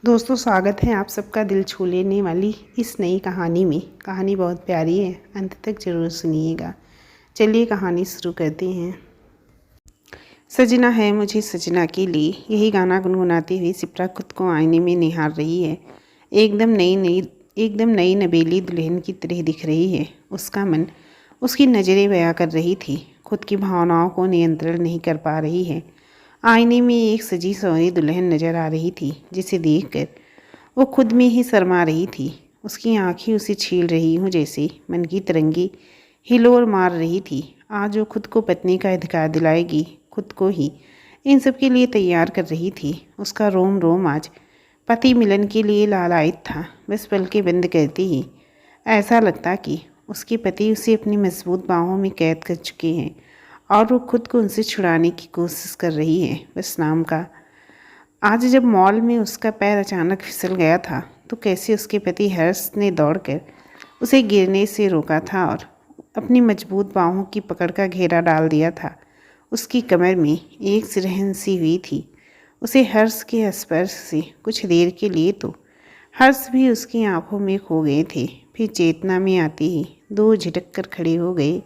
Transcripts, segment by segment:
दोस्तों, स्वागत है आप सबका दिल छू लेने वाली इस नई कहानी में। कहानी बहुत प्यारी है, अंत तक ज़रूर सुनिएगा। चलिए कहानी शुरू करते हैं। सजना है मुझे सजना के लिए, यही गाना गुनगुनाते हुए सिप्रा खुद को आईने में निहार रही है। एकदम नई नवेली दुल्हन की तरह दिख रही है। उसका मन उसकी नज़रें बयां कर रही थी। खुद की भावनाओं को नियंत्रण नहीं कर पा रही है। आईने में एक सजी सवरी दुल्हन नजर आ रही थी, जिसे देखकर वो खुद में ही शर्मा रही थी। उसकी आंखें उसे छील रही हूँ जैसे मन की तरंगी हिलोर मार रही थी। आज वो खुद को पत्नी का अधिकार दिलाएगी, खुद को ही इन सब के लिए तैयार कर रही थी। उसका रोम रोम आज पति मिलन के लिए लालायित था। बस पलकें बंद करती ही ऐसा लगता कि उसके पति उसे अपनी मजबूत बाहों में कैद कर चुके हैं और वो खुद को उनसे छुड़ाने की कोशिश कर रही है, बस नाम का। आज जब मॉल में उसका पैर अचानक फिसल गया था तो कैसे उसके पति हर्ष ने दौड़कर उसे गिरने से रोका था और अपनी मजबूत बाहों की पकड़ का घेरा डाल दिया था। उसकी कमर में एक सिरहन सी हुई थी। उसे हर्ष के स्पर्श से कुछ देर के लिए तो हर्ष भी उसकी आंखों में खो गए थे। फिर चेतना में आते ही दो झिटक कर खड़े हो गए।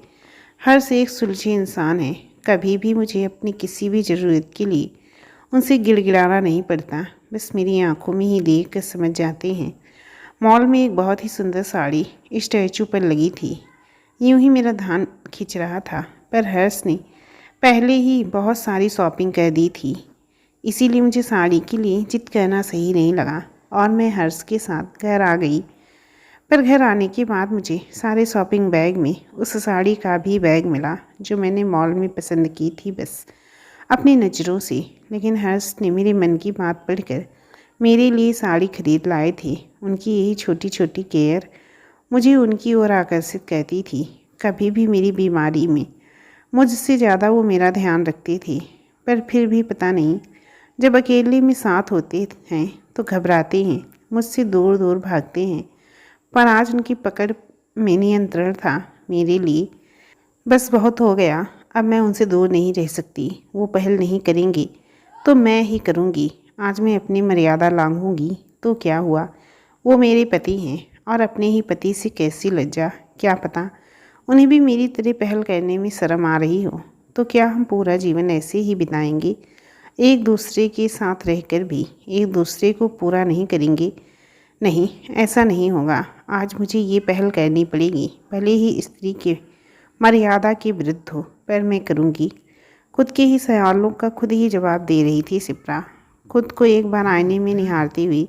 हर्ष एक सुलझे इंसान है। कभी भी मुझे अपनी किसी भी ज़रूरत के लिए उनसे गिड़गिड़ाना नहीं पड़ता, बस मेरी आंखों में ही देख कर समझ जाते हैं। मॉल में एक बहुत ही सुंदर साड़ी स्टैचू पर लगी थी। यूं ही मेरा ध्यान खींच रहा था, पर हर्ष ने पहले ही बहुत सारी शॉपिंग कर दी थी, इसीलिए मुझे साड़ी के लिए जिद करना सही नहीं लगा और मैं हर्ष के साथ घर आ गई। पर घर आने के बाद मुझे सारे शॉपिंग बैग में उस साड़ी का भी बैग मिला जो मैंने मॉल में पसंद की थी, बस अपनी नज़रों से। लेकिन हर्ष ने मेरे मन की बात पढ़कर मेरे लिए साड़ी खरीद लाए थे। उनकी यही छोटी छोटी केयर मुझे उनकी ओर आकर्षित करती थी। कभी भी मेरी बीमारी में मुझसे ज़्यादा वो मेरा ध्यान रखते थे। पर फिर भी पता नहीं, जब अकेले में साथ होते हैं तो घबराते हैं, मुझसे दूर दूर भागते हैं। पर आज उनकी पकड़ में नियंत्रण था मेरे लिए। बस बहुत हो गया, अब मैं उनसे दूर नहीं रह सकती। वो पहल नहीं करेंगी तो मैं ही करूँगी। आज मैं अपनी मर्यादा लांघूंगी तो क्या हुआ, वो मेरे पति हैं और अपने ही पति से कैसी लज्जा। क्या पता उन्हें भी मेरी तरह पहल करने में शर्म आ रही हो। तो क्या हम पूरा जीवन ऐसे ही बिताएंगे, एक दूसरे के साथ रहकर भी एक दूसरे को पूरा नहीं करेंगे? नहीं, ऐसा नहीं होगा। आज मुझे ये पहल करनी पड़ेगी, भले ही स्त्री के मर्यादा के विरुद्ध हो, पर मैं करूँगी। खुद के ही सवालों का खुद ही जवाब दे रही थी सिप्रा, खुद को एक बार आईने में निहारती हुई,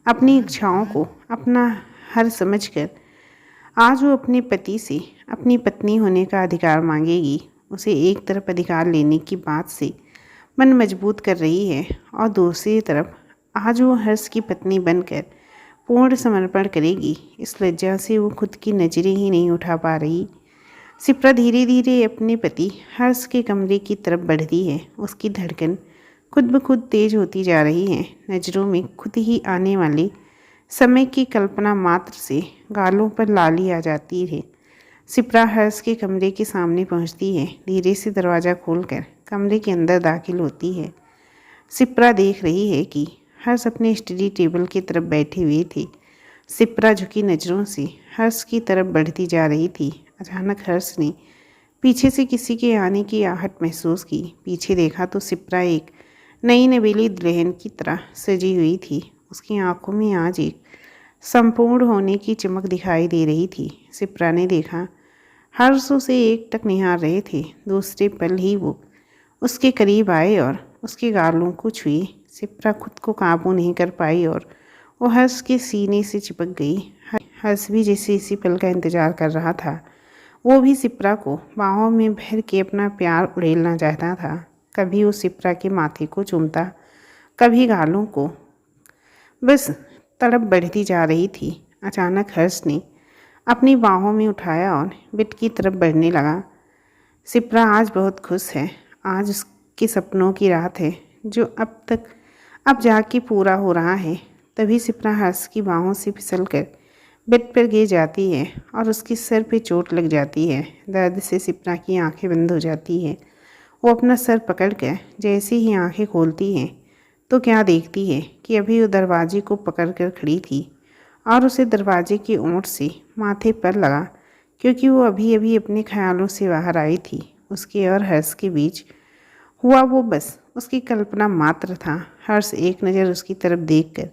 अपनी इच्छाओं को अपना हर समझकर। आज वो अपने पति से अपनी पत्नी होने का अधिकार मांगेगी। उसे एक तरफ अधिकार लेने की बात से मन मजबूत कर रही है और दूसरी तरफ आज वो हर्ष की पत्नी बनकर पूर्ण समर्पण करेगी। इस लज्जा से वो खुद की नज़रें ही नहीं उठा पा रही। सिप्रा धीरे धीरे अपने पति हर्ष के कमरे की तरफ बढ़ती है। उसकी धड़कन खुद ब खुद तेज होती जा रही है। नज़रों में खुद ही आने वाले समय की कल्पना मात्र से गालों पर लाली आ जाती है। सिप्रा हर्ष के कमरे के सामने पहुंचती है। धीरे से दरवाज़ा खोलकर कमरे के अंदर दाखिल होती है। सिप्रा देख रही है कि हर्ष अपने स्टडी टेबल की तरफ बैठे हुए थे। सिप्रा झुकी नज़रों से हर्ष की तरफ बढ़ती जा रही थी। अचानक हर्ष ने पीछे से किसी के आने की आहट महसूस की। पीछे देखा तो सिप्रा एक नई नवेली दुल्हन की तरह सजी हुई थी। उसकी आंखों में आज एक संपूर्ण होने की चमक दिखाई दे रही थी। सिप्रा ने देखा हर्ष उसे एक टक निहार रहे थे। दूसरे पल ही वो उसके करीब आए और उसके गालों को छुए। सिप्रा खुद को काबू नहीं कर पाई और वो हर्ष के सीने से चिपक गई। हर्ष भी जैसे इसी पल का इंतजार कर रहा था। वो भी सिप्रा को बाहों में भर के अपना प्यार उड़ेलना चाहता था। कभी वो सिप्रा के माथे को चूमता, कभी गालों को। बस तड़प बढ़ती जा रही थी। अचानक हर्ष ने अपनी बाहों में उठाया और बेड की तरफ बढ़ने लगा। सिप्रा आज बहुत खुश है। आज उसके सपनों की रात है जो अब जाके पूरा हो रहा है। तभी सिप्रा हर्ष की बाहों से फिसलकर बेड पर गिर जाती है और उसके सर पे चोट लग जाती है। दर्द से सिप्रा की आंखें बंद हो जाती हैं। वो अपना सर पकड़कर जैसे ही आंखें खोलती हैं तो क्या देखती है कि अभी वो दरवाजे को पकड़ कर खड़ी थी और उसे दरवाजे की ओट से माथे पर लगा, क्योंकि वो अभी अभी अपने ख्यालों से बाहर आई थी। उसके और हर्ष के बीच हुआ वो बस उसकी कल्पना मात्र था। हर्ष एक नज़र उसकी तरफ देखकर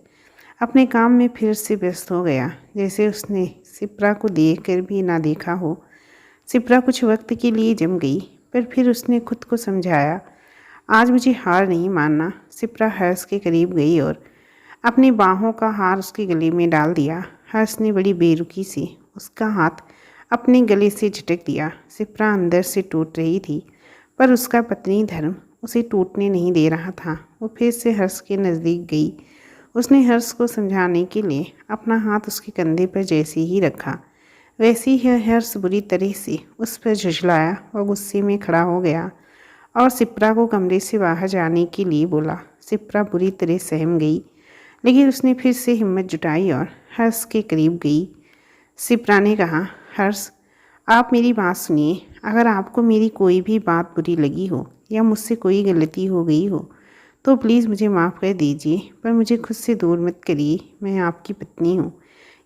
अपने काम में फिर से व्यस्त हो गया, जैसे उसने सिप्रा को देखकर भी ना देखा हो। सिप्रा कुछ वक्त के लिए जम गई, पर फिर उसने खुद को समझाया, आज मुझे हार नहीं मानना। सिप्रा हर्ष के करीब गई और अपनी बाहों का हार उसके गले में डाल दिया। हर्ष ने बड़ी बेरुखी से उसका हाथ अपने गले से झटक दिया। सिप्रा अंदर से टूट रही थी, पर उसका पत्नी धर्म उसे टूटने नहीं दे रहा था। वो फिर से हर्ष के नज़दीक गई। उसने हर्ष को समझाने के लिए अपना हाथ उसके कंधे पर जैसे ही रखा, वैसे ही हर्ष बुरी तरह से उस पर झुझलाया और गुस्से में खड़ा हो गया और सिप्रा को कमरे से बाहर जाने के लिए बोला। सिप्रा बुरी तरह सहम गई, लेकिन उसने फिर से हिम्मत जुटाई और हर्ष के करीब गई। सिप्रा ने कहा, हर्ष, आप मेरी बात सुनिए। अगर आपको मेरी कोई भी बात बुरी लगी हो या मुझसे कोई गलती हो गई हो तो प्लीज़ मुझे माफ़ कर दीजिए, पर मुझे खुद से दूर मत करिए। मैं आपकी पत्नी हूँ,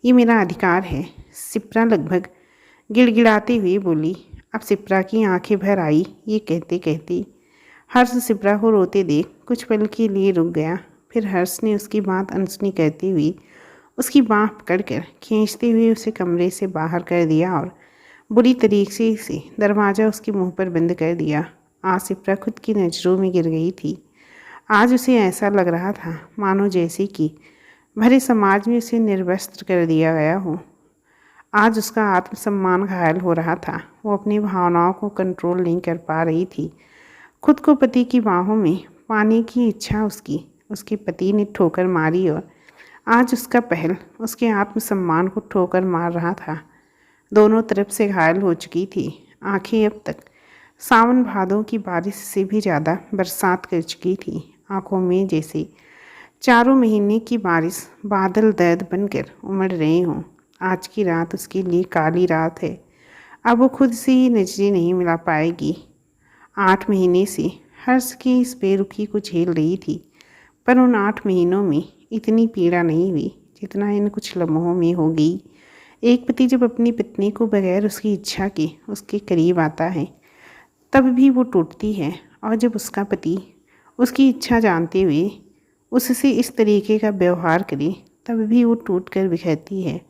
ये मेरा अधिकार है। सिप्रा लगभग गिड़गिड़ाते हुए बोली। अब सिप्रा की आंखें भर आई। ये कहते कहते हर्ष सिप्रा को रोते देख कुछ पल के लिए रुक गया। फिर हर्ष ने उसकी बात अनसुनी करते हुए उसकी बाँह पकड़कर खींचते हुए उसे कमरे से बाहर कर दिया और बुरी तरीके से दरवाज़ा उसके मुंह पर बंद कर दिया। आज सिप्रा खुद की नज़रों में गिर गई थी। आज उसे ऐसा लग रहा था मानो जैसे कि भरे समाज में उसे निर्वस्त्र कर दिया गया हो। आज उसका आत्मसम्मान घायल हो रहा था। वो अपनी भावनाओं को कंट्रोल नहीं कर पा रही थी। खुद को पति की बाहों में पाने की इच्छा उसके पति ने ठोकर मारी और आज उसका पहल उसके आत्मसम्मान को ठोकर मार रहा था। दोनों तरफ से घायल हो चुकी थी। आंखें अब तक सावन भादों की बारिश से भी ज़्यादा बरसात कर चुकी थी। आंखों में जैसे चारों महीने की बारिश बादल दर्द बनकर उमड़ रहे हों। आज की रात उसके लिए काली रात है। अब वो खुद से ही नजरें नहीं मिला पाएगी। 8 महीने से हर्ष की इस बेरुखी को झेल रही थी, पर उन 8 महीनों में इतनी पीड़ा नहीं हुई जितना इन कुछ लम्हों में हो गई। एक पति जब अपनी पत्नी को बगैर उसकी इच्छा के उसके करीब आता है तब भी वो टूटती है, और जब उसका पति उसकी इच्छा जानते हुए उससे इस तरीके का व्यवहार करे तब भी वो टूट कर बिखरती है।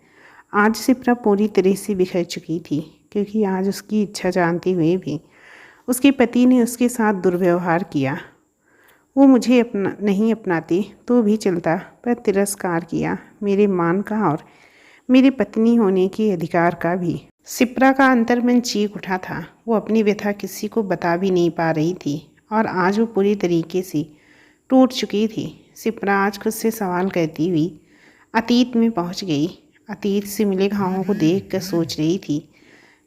आज सिप्रा पूरी तरह से बिखर चुकी थी, क्योंकि आज उसकी इच्छा जानते हुए भी उसके पति ने उसके साथ दुर्व्यवहार किया। वो मुझे नहीं अपनाते तो भी चलता, पर तिरस्कार किया मेरे मान का और मेरी पत्नी होने के अधिकार का भी। सिप्रा का अंतर्मन चीख उठा था। वो अपनी व्यथा किसी को बता भी नहीं पा रही थी और आज वो पूरी तरीके से टूट चुकी थी। सिप्रा आज खुद से सवाल करती हुई अतीत में पहुंच गई। अतीत से मिले घावों को देखकर सोच रही थी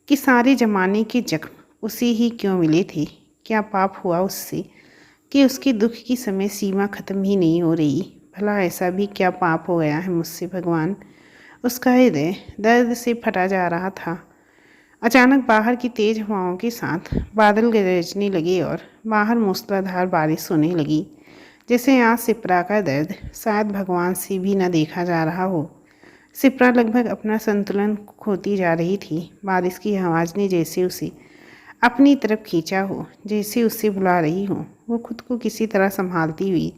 कि सारे ज़माने के जख्म उसे ही क्यों मिले थे। क्या पाप हुआ उससे कि उसके दुख की समय सीमा ख़त्म ही नहीं हो रही। भला ऐसा भी क्या पाप हो गया है मुझसे भगवान। उसका हृदय दर्द से फटा जा रहा था। अचानक बाहर की तेज हवाओं के साथ बादल गरजने लगे और बाहर मूसलाधार बारिश होने लगी। जैसे आज सिप्रा का दर्द शायद भगवान से भी न देखा जा रहा हो। सिप्रा लगभग अपना संतुलन खोती जा रही थी। बारिश की आवाज़ ने जैसे उसे अपनी तरफ खींचा हो, जैसे उससे बुला रही हो। वो खुद को किसी तरह संभालती हुई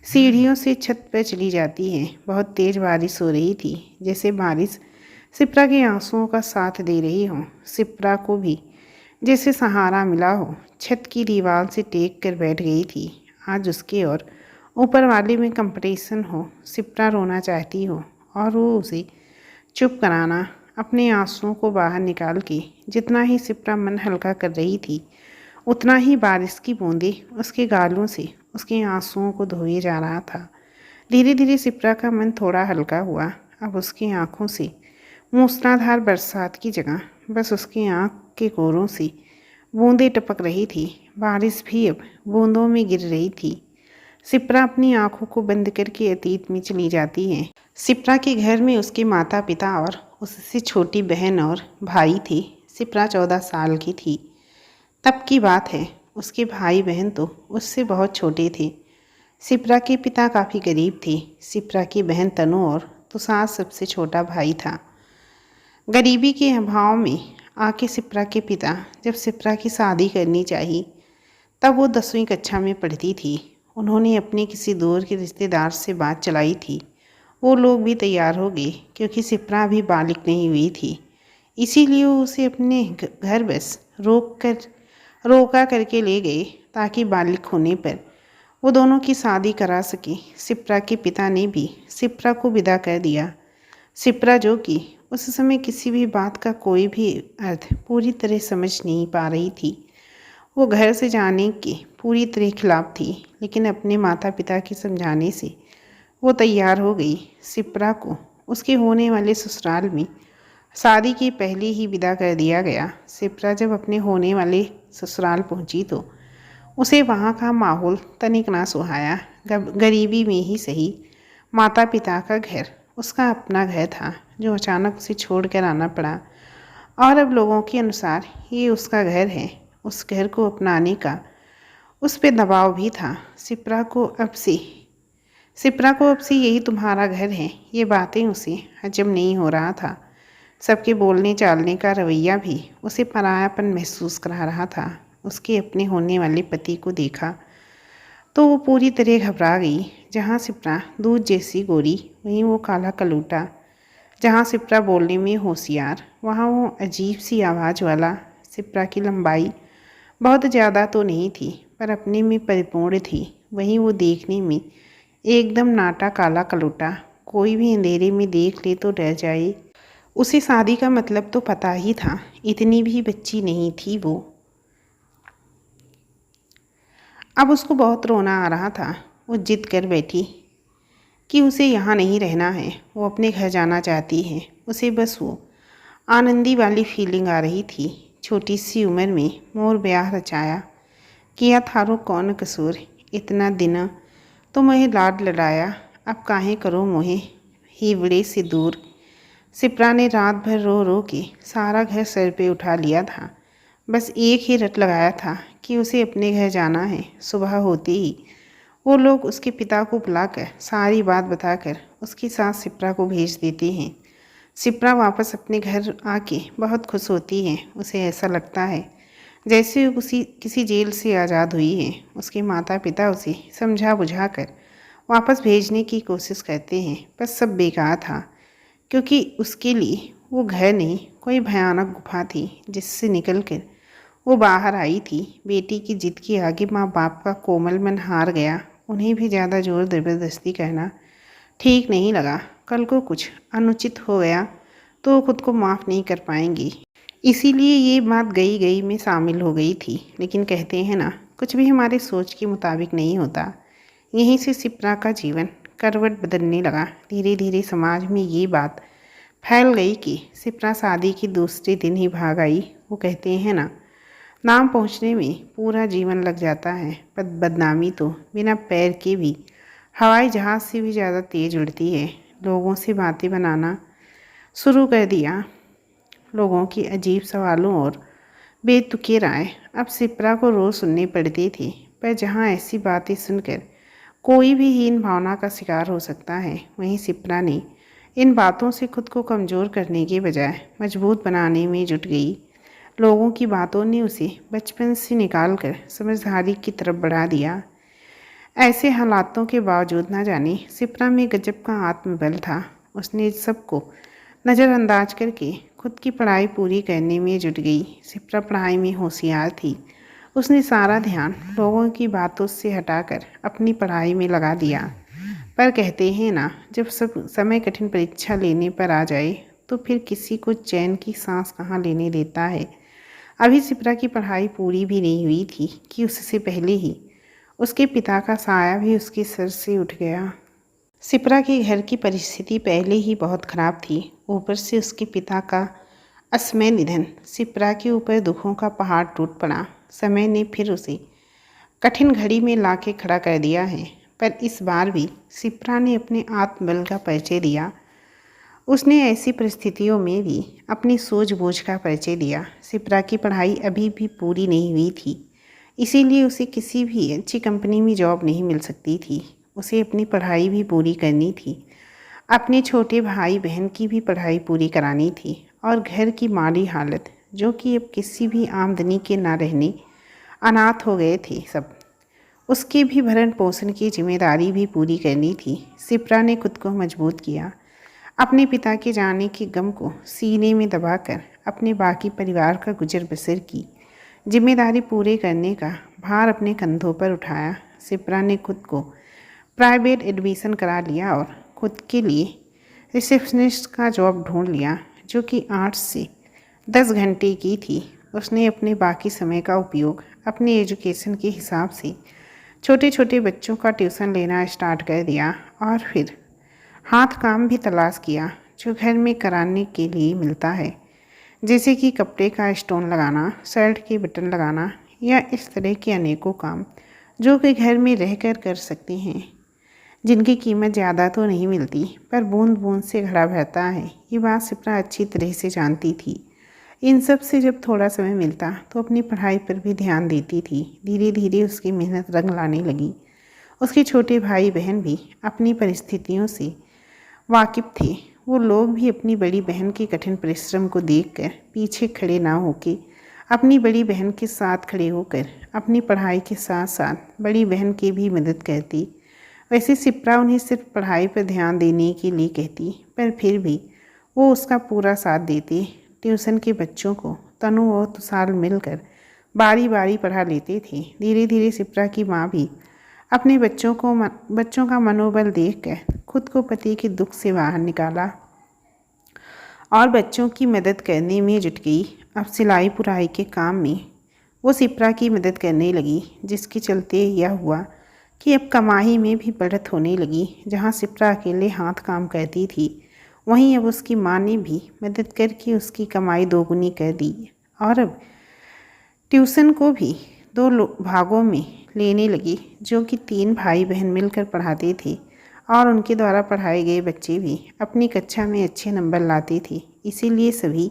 सीढ़ियों से छत पर चली जाती है। बहुत तेज़ बारिश हो रही थी, जैसे बारिश सिप्रा के आंसुओं का साथ दे रही हो। सिप्रा को भी जैसे सहारा मिला हो। छत की दीवार से टेक कर बैठ गई थी। आज उसके और ऊपर वाले में कंपटीशन हो। सिप्रा रोना चाहती हो और वो उसे चुप कराना, अपने आंसुओं को बाहर निकाल के। जितना ही सिप्रा मन हल्का कर रही थी, उतना ही बारिश की बूंदें उसके गालों से उसके आंसुओं को धोए जा रहा था। धीरे धीरे सिप्रा का मन थोड़ा हल्का हुआ। अब उसकी आंखों से मूसलाधार बरसात की जगह बस उसकी आंख के कोरों से बूंदें टपक रही थी। बारिश भी अब बूंदों में गिर रही थी। सिप्रा अपनी आंखों को बंद करके अतीत में चली जाती है। सिप्रा के घर में उसके माता पिता और उससे छोटी बहन और भाई थे। सिप्रा 14 साल की थी। तब की बात है। उसके भाई बहन तो उससे बहुत छोटे थे। सिप्रा के पिता काफ़ी गरीब थे। सिप्रा की बहन तनु और तुषार सबसे छोटा भाई था। गरीबी के अभाव में आके सिप्रा के पिता जब सिप्रा की शादी करनी चाहिए तब वो 10वीं कक्षा में पढ़ती थी। उन्होंने अपने किसी दूर के रिश्तेदार से बात चलाई थी। वो लोग भी तैयार हो गए क्योंकि सिप्रा अभी बालिग नहीं हुई थी। इसीलिए वो उसे अपने घर बस रोका करके ले गए ताकि बालिग होने पर वो दोनों की शादी करा सके। सिप्रा के पिता ने भी सिप्रा को विदा कर दिया। सिप्रा जो कि उस समय किसी भी बात का कोई भी अर्थ पूरी तरह समझ नहीं पा रही थी, वो घर से जाने के पूरी तरह खिलाफ थी, लेकिन अपने माता पिता के समझाने से वो तैयार हो गई। सिप्रा को उसके होने वाले ससुराल में शादी के पहले ही विदा कर दिया गया। सिप्रा जब अपने होने वाले ससुराल पहुंची तो उसे वहाँ का माहौल तनिक ना सुहाया। गरीबी में ही सही, माता पिता का घर उसका अपना घर था जो अचानक उसे छोड़ कर आना पड़ा, और अब लोगों के अनुसार ये उसका घर है। उस घर को अपनाने का उस पे दबाव भी था। सिप्रा को अब से यही तुम्हारा घर है, ये बातें उसे हजम नहीं हो रहा था। सबके बोलने चालने का रवैया भी उसे परायापन महसूस करा रहा था। उसके अपने होने वाले पति को देखा तो वो पूरी तरह घबरा गई। जहाँ सिप्रा दूध जैसी गोरी, वहीं वो काला कलूटा। जहाँ सिप्रा बोलने में होशियार, वहाँ वो अजीब सी आवाज़ वाला। सिप्रा की लंबाई बहुत ज़्यादा तो नहीं थी, पर अपने में परिपूर्ण थी। वहीं वो देखने में एकदम नाटा काला कलूटा। कोई भी अंधेरे में देख ले तो डर जाए। उसे शादी का मतलब तो पता ही था, इतनी भी बच्ची नहीं थी वो। अब उसको बहुत रोना आ रहा था। वो जिद कर बैठी कि उसे यहाँ नहीं रहना है, वो अपने घर जाना चाहती है। उसे बस वो आनंदी वाली फीलिंग आ रही थी। छोटी सी उम्र में मोर ब्याह रचाया, किया थारो कौन कसूर, इतना दिन तो मोहे लाड लड़ाया, अब काहे करो मोहे हिवड़े से दूर। सिप्रा ने रात भर रो रो के सारा घर सर पे उठा लिया था। बस एक ही रट लगाया था कि उसे अपने घर जाना है। सुबह होते ही वो लोग उसके पिता को बुलाकर सारी बात बताकर उसके साथ सिप्रा को भेज देते हैं। सिप्रा वापस अपने घर आके बहुत खुश होती है। उसे ऐसा लगता है जैसे वो किसी जेल से आज़ाद हुई है। उसके माता पिता उसे समझा बुझा कर वापस भेजने की कोशिश करते हैं, पर सब बेकार था, क्योंकि उसके लिए वो घर नहीं, कोई भयानक गुफा थी जिससे निकलकर वो बाहर आई थी। बेटी की जिद के आगे माँ बाप का कोमल मन हार गया। उन्हें भी ज़्यादा जोर ज़बरदस्ती करना ठीक नहीं लगा। कल को कुछ अनुचित हो गया तो वो खुद को माफ़ नहीं कर पाएंगी। इसीलिए ये बात गई गई में शामिल हो गई थी। लेकिन कहते हैं ना, कुछ भी हमारे सोच के मुताबिक नहीं होता। यहीं से सिप्रा का जीवन करवट बदलने लगा। धीरे धीरे समाज में ये बात फैल गई कि सिप्रा शादी के दूसरे दिन ही भाग आई। वो कहते हैं ना, नाम पहुंचने में पूरा जीवन लग जाता है, पर बदनामी तो बिना पैर के भी हवाई जहाज़ से भी ज़्यादा तेज़ उड़ती है। लोगों से बातें बनाना शुरू कर दिया। लोगों की अजीब सवालों और बेतुकी राय अब सिप्रा को रोज़ सुनने पड़ती थी। पर जहाँ ऐसी बातें सुनकर कोई भी हीन भावना का शिकार हो सकता है, वहीं सिप्रा ने इन बातों से खुद को कमज़ोर करने के बजाय मजबूत बनाने में जुट गई। लोगों की बातों ने उसे बचपन से निकालकर समझदारी की तरफ बढ़ा दिया। ऐसे हालातों के बावजूद न जाने सिप्रा में गजब का आत्मबल था। उसने सबको नज़रअंदाज करके खुद की पढ़ाई पूरी करने में जुट गई। सिप्रा पढ़ाई में होशियार थी। उसने सारा ध्यान लोगों की बातों से हटाकर अपनी पढ़ाई में लगा दिया। पर कहते हैं ना, जब सब समय कठिन परीक्षा लेने पर आ जाए तो फिर किसी को चैन की सांस कहाँ लेने देता है। अभी सिप्रा की पढ़ाई पूरी भी नहीं हुई थी कि उससे पहले ही उसके पिता का साया भी उसके सर से उठ गया। सिप्रा के घर की परिस्थिति पहले ही बहुत ख़राब थी। ऊपर से उसके पिता का असमय निधन। सिप्रा के ऊपर दुखों का पहाड़ टूट पड़ा। समय ने फिर उसे कठिन घड़ी में लाके खड़ा कर दिया है, पर इस बार भी सिप्रा ने अपने आत्मबल का परिचय दिया। उसने ऐसी परिस्थितियों में भी अपनी सूझबूझ का परिचय दिया। सिप्रा की पढ़ाई अभी भी पूरी नहीं हुई थी। इसीलिए उसे किसी भी अच्छी कंपनी में जॉब नहीं मिल सकती थी। उसे अपनी पढ़ाई भी पूरी करनी थी, अपने छोटे भाई बहन की भी पढ़ाई पूरी करानी थी और घर की माली हालत, जो कि अब किसी भी आमदनी के ना रहने अनाथ हो गए थे सब, उसके भी भरण पोषण की जिम्मेदारी भी पूरी करनी थी। सिप्रा ने खुद को मजबूत किया। अपने पिता के जाने के गम को सीने में दबाकर अपने बाकी परिवार का गुजर बसर की जिम्मेदारी पूरे करने का भार अपने कंधों पर उठाया। सिप्रा ने खुद को प्राइवेट एडमिशन करा लिया और खुद के लिए रिसेप्शनिस्ट का जॉब ढूंढ लिया, जो कि 8 से 10 घंटे की थी। उसने अपने बाकी समय का उपयोग अपने एजुकेशन के हिसाब से छोटे छोटे बच्चों का ट्यूशन लेना स्टार्ट कर दिया और फिर हाथ काम भी तलाश किया जो घर में कराने के लिए मिलता है, जैसे कि कपड़े का स्टोन लगाना, शर्ट के बटन लगाना या इस तरह के अनेकों काम जो कि घर में रहकर कर सकते हैं, जिनकी कीमत ज़्यादा तो नहीं मिलती पर बूंद बूंद से घड़ा भरता है। ये बात सिप्रा अच्छी तरह से जानती थी। इन सब से जब थोड़ा समय मिलता तो अपनी पढ़ाई पर भी ध्यान देती थी। धीरे धीरे उसकी मेहनत रंग लाने लगी। उसके छोटे भाई बहन भी अपनी परिस्थितियों से वाकिफ़ थे। वो लोग भी अपनी बड़ी बहन के कठिन परिश्रम को देखकर पीछे खड़े ना होके अपनी बड़ी बहन के साथ खड़े होकर अपनी पढ़ाई के साथ साथ बड़ी बहन की भी मदद करती। वैसे सिप्रा उन्हें सिर्फ पढ़ाई पर ध्यान देने के लिए कहती, पर फिर भी वो उसका पूरा साथ देते। ट्यूशन के बच्चों को तनु और तुषार मिलकर बारी बारी पढ़ा लेते थे। धीरे धीरे सिप्रा की माँ भी अपने बच्चों का मनोबल देखकर खुद को पति के दुख से बाहर निकाला और बच्चों की मदद करने में जुट गई। अब सिलाई पुराई के काम में वो सिप्रा की मदद करने लगी, जिसके चलते यह हुआ कि अब कमाई में भी बढ़त होने लगी। जहाँ सिप्रा अकेले हाथ काम करती थी, वहीं अब उसकी माँ ने भी मदद करके उसकी कमाई दोगुनी कर दी और अब ट्यूशन को भी 2 भागों में लेने लगी, जो कि 3 भाई बहन मिलकर पढ़ाते थे और उनके द्वारा पढ़ाए गए बच्चे भी अपनी कक्षा में अच्छे नंबर लाते थे। इसीलिए सभी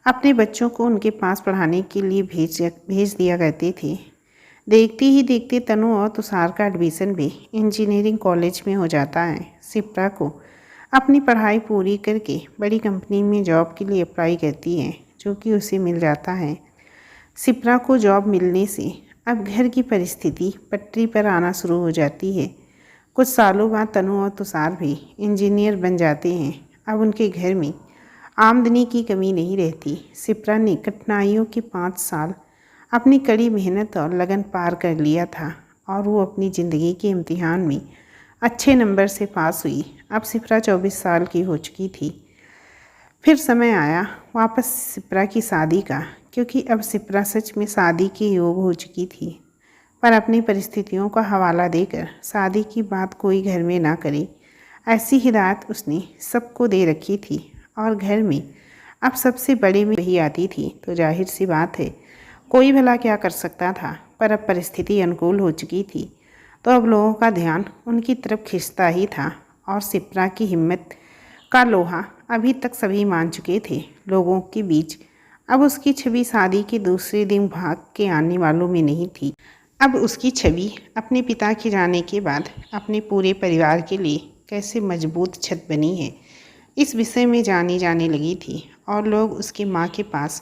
अपने बच्चों को उनके पास पढ़ाने के लिए भेज दिया करते थे। देखते ही देखते तनु और तुषार का एडमिशन भी इंजीनियरिंग कॉलेज में हो जाता है। सिप्रा को अपनी पढ़ाई पूरी करके बड़ी कंपनी में जॉब के लिए अप्लाई करती है, जो कि उसे मिल जाता है। सिप्रा को जॉब मिलने से अब घर की परिस्थिति पटरी पर आना शुरू हो जाती है। कुछ सालों बाद तनु और तुषार भी इंजीनियर बन जाते हैं। अब उनके घर में आमदनी की कमी नहीं रहती। सिप्रा ने कठिनाइयों के 5 साल अपनी कड़ी मेहनत और लगन पार कर लिया था और वो अपनी ज़िंदगी के इम्तिहान में अच्छे नंबर से पास हुई। अब सिप्रा 24 साल की हो चुकी थी। फिर समय आया वापस सिप्रा की शादी का, क्योंकि अब सिप्रा सच में शादी के योग हो चुकी थी। पर अपनी परिस्थितियों का हवाला देकर शादी की बात कोई घर में ना करे, ऐसी हिदायत उसने सबको दे रखी थी। और घर में अब सबसे बड़े में वही आती थी, तो जाहिर सी बात है कोई भला क्या कर सकता था। पर अब परिस्थिति अनुकूल हो चुकी थी, तो अब लोगों का ध्यान उनकी तरफ खिंचता ही था और सिप्रा की हिम्मत का लोहा अभी तक सभी मान चुके थे। लोगों के बीच अब उसकी छवि शादी के दूसरे दिन भाग के आने वालों में नहीं थी। अब उसकी छवि अपने पिता के जाने के बाद अपने पूरे परिवार के लिए कैसे मजबूत छत बनी है, इस विषय में जानी जाने लगी थी और लोग उसकी माँ के पास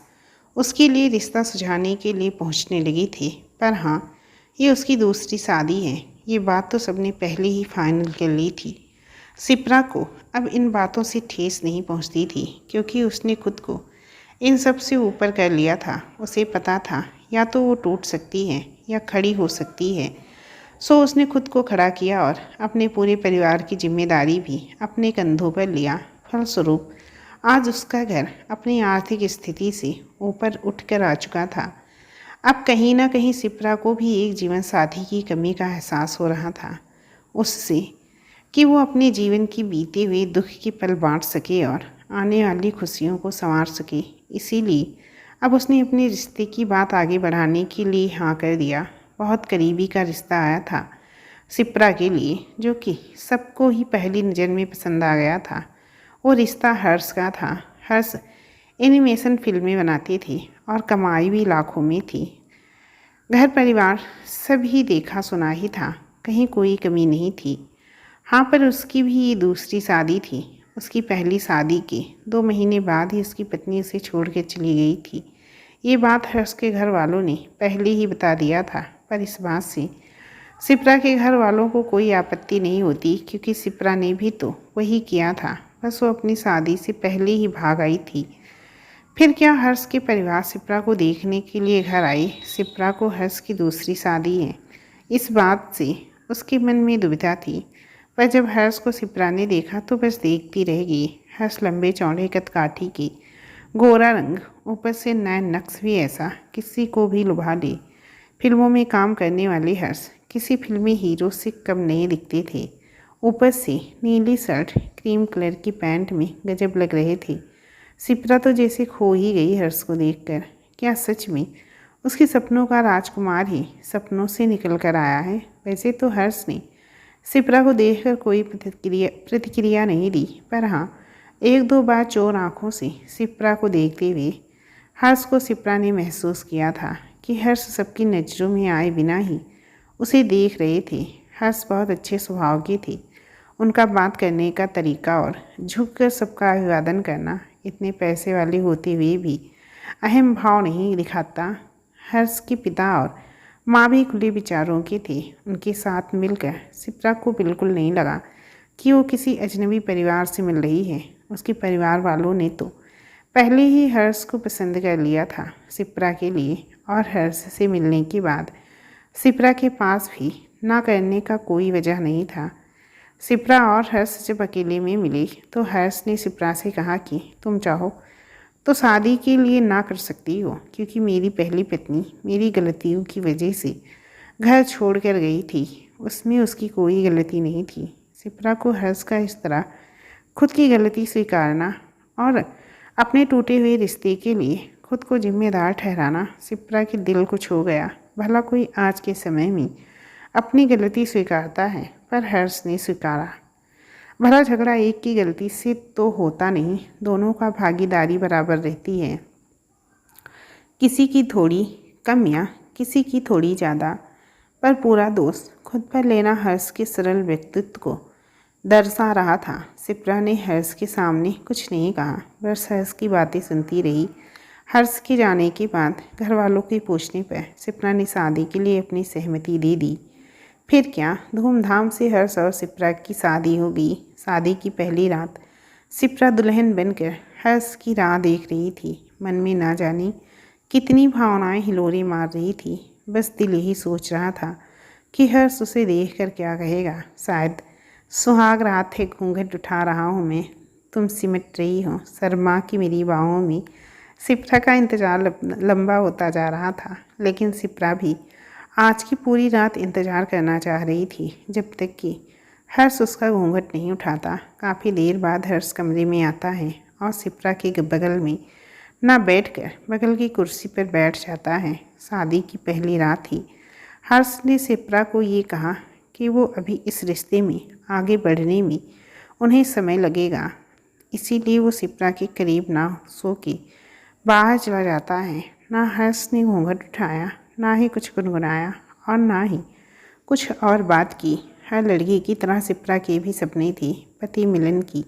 उसके लिए रिश्ता सुझाने के लिए पहुँचने लगे थे। पर हाँ, ये उसकी दूसरी शादी है, ये बात तो सबने पहले ही फाइनल कर ली थी। सिप्रा को अब इन बातों से ठेस नहीं पहुँचती थी, क्योंकि उसने खुद को इन सब से ऊपर कर लिया था। उसे पता था या तो वो टूट सकती है या खड़ी हो सकती है। सो उसने खुद को खड़ा किया और अपने पूरे परिवार की जिम्मेदारी भी अपने कंधों पर लिया। फलस्वरूप आज उसका घर अपनी आर्थिक स्थिति से ऊपर उठकर आ चुका था। अब कहीं ना कहीं सिप्रा को भी एक जीवन साथी की कमी का एहसास हो रहा था उससे, कि वो अपने जीवन की बीते हुए दुख के पल बांट सके और आने वाली खुशियों को संवार सके। इसीलिए अब उसने अपने रिश्ते की बात आगे बढ़ाने के लिए हाँ कर दिया। बहुत करीबी का रिश्ता आया था सिप्रा के लिए, जो कि सबको ही पहली नज़र में पसंद आ गया था। वो रिश्ता हर्ष का था। हर्ष एनिमेशन फिल्में बनाते थे और कमाई भी लाखों में थी। घर परिवार सभी देखा सुना ही था, कहीं कोई कमी नहीं थी। हाँ, पर उसकी भी दूसरी शादी थी। उसकी पहली शादी के 2 महीने बाद ही उसकी पत्नी उसे छोड़ कर चली गई थी। ये बात हर्ष के घर वालों ने पहले ही बता दिया था, पर इस बात से सिप्रा के घर वालों को कोई आपत्ति नहीं होती, क्योंकि सिप्रा ने भी तो वही किया था। बस वो अपनी शादी से पहले ही भाग आई थी। फिर क्या हर्ष के परिवार सिप्रा को देखने के लिए घर आए। सिप्रा को हर्ष की दूसरी शादी है, इस बात से उसके मन में दुविधा थी। पर जब हर्ष को सिप्रा ने देखा तो बस देखती रह गई। हर्ष लंबे चौड़े कदकाठी के, गोरा रंग, ऊपर से नैन नक्श भी ऐसा किसी को भी लुभा ले। फिल्मों में काम करने वाले हर्ष किसी फिल्मी हीरो से कम नहीं दिखते थे। ऊपर से नीली शर्ट, क्रीम कलर की पैंट में गजब लग रहे थे। सिप्रा तो जैसे खो ही गई हर्ष को देखकर। क्या सच में उसके सपनों का राजकुमार ही सपनों से निकल कर आया है? वैसे तो हर्ष ने सिप्रा को देखकर कोई प्रतिक्रिया नहीं दी, पर हाँ, 1-2 बार चोर आँखों से सिप्रा को देखते हुए हर्ष को सिप्रा ने महसूस किया था कि हर्ष सबकी नज़रों में आए बिना ही उसे देख रहे थे। हर्ष बहुत अच्छे स्वभाव के थे। उनका बात करने का तरीका और झुककर सबका अभिवादन करना, इतने पैसे वाले होते हुए भी अहम भाव नहीं दिखाता। हर्ष के पिता और माँ भी खुले विचारों के थे। उनके साथ मिलकर सिप्रा को बिल्कुल नहीं लगा कि वो किसी अजनबी परिवार से मिल रही है। उसके परिवार वालों ने तो पहले ही हर्ष को पसंद कर लिया था सिप्रा के लिए, और हर्ष से मिलने के बाद सिप्रा के पास भी ना करने का कोई वजह नहीं था। सिप्रा और हर्ष जब अकेले में मिले तो हर्ष ने सिप्रा से कहा कि तुम चाहो तो शादी के लिए ना कर सकती हो, क्योंकि मेरी पहली पत्नी मेरी गलतियों की वजह से घर छोड़ कर गई थी। उसमें उसकी कोई गलती नहीं थी। सिप्रा को हर्ष का इस तरह खुद की गलती स्वीकारना और अपने टूटे हुए रिश्ते के लिए खुद को जिम्मेदार ठहराना सिप्रा के दिल को छू गया। भला कोई आज के समय में अपनी गलती स्वीकारता है, पर हर्ष ने स्वीकारा। भला झगड़ा एक की गलती से तो होता नहीं, दोनों का भागीदारी बराबर रहती है। किसी की थोड़ी कम या किसी की थोड़ी ज़्यादा, पर पूरा दोष खुद पर लेना हर्ष के सरल व्यक्तित्व को दर्शा रहा था। सिप्रा ने हर्ष के सामने कुछ नहीं कहा, बस हर्ष की बातें सुनती रही। हर्ष के जाने के बाद घर वालों के पूछने पर सिप्रा ने शादी के लिए अपनी सहमति दे दी। फिर क्या धूमधाम से हर्ष और सिप्रा की शादी हो गई। शादी की पहली रात सिप्रा दुल्हन बनकर हर्ष की राह देख रही थी। मन में ना जाने कितनी भावनाएं हिलोरे मार रही थी। बस दिल यही सोच रहा था कि हर्ष उसे देखकर क्या कहेगा। शायद सुहाग रात है, घूंघट उठा रहा हूँ मैं, तुम सिमट रही हो शर्मा की मेरी बाहों में। सिप्रा का इंतज़ार लंबा होता जा रहा था, लेकिन सिप्रा भी आज की पूरी रात इंतज़ार करना चाह रही थी, जब तक कि हर्ष उसका घूंघट नहीं उठाता। काफ़ी देर बाद हर्ष कमरे में आता है और सिप्रा के बगल में ना बैठकर बगल की कुर्सी पर बैठ जाता है। शादी की पहली रात ही हर्ष ने सिप्रा को ये कहा कि वो अभी इस रिश्ते में आगे बढ़ने में उन्हें समय लगेगा, इसीलिए वो सिप्रा के करीब ना सो के बाहर चला जाता है। ना हर्ष ने घूंघट उठाया, ना ही कुछ गुनगुनाया और ना ही कुछ और बात की। हर लड़की की तरह सिप्रा के भी सपने थे, पति मिलन की,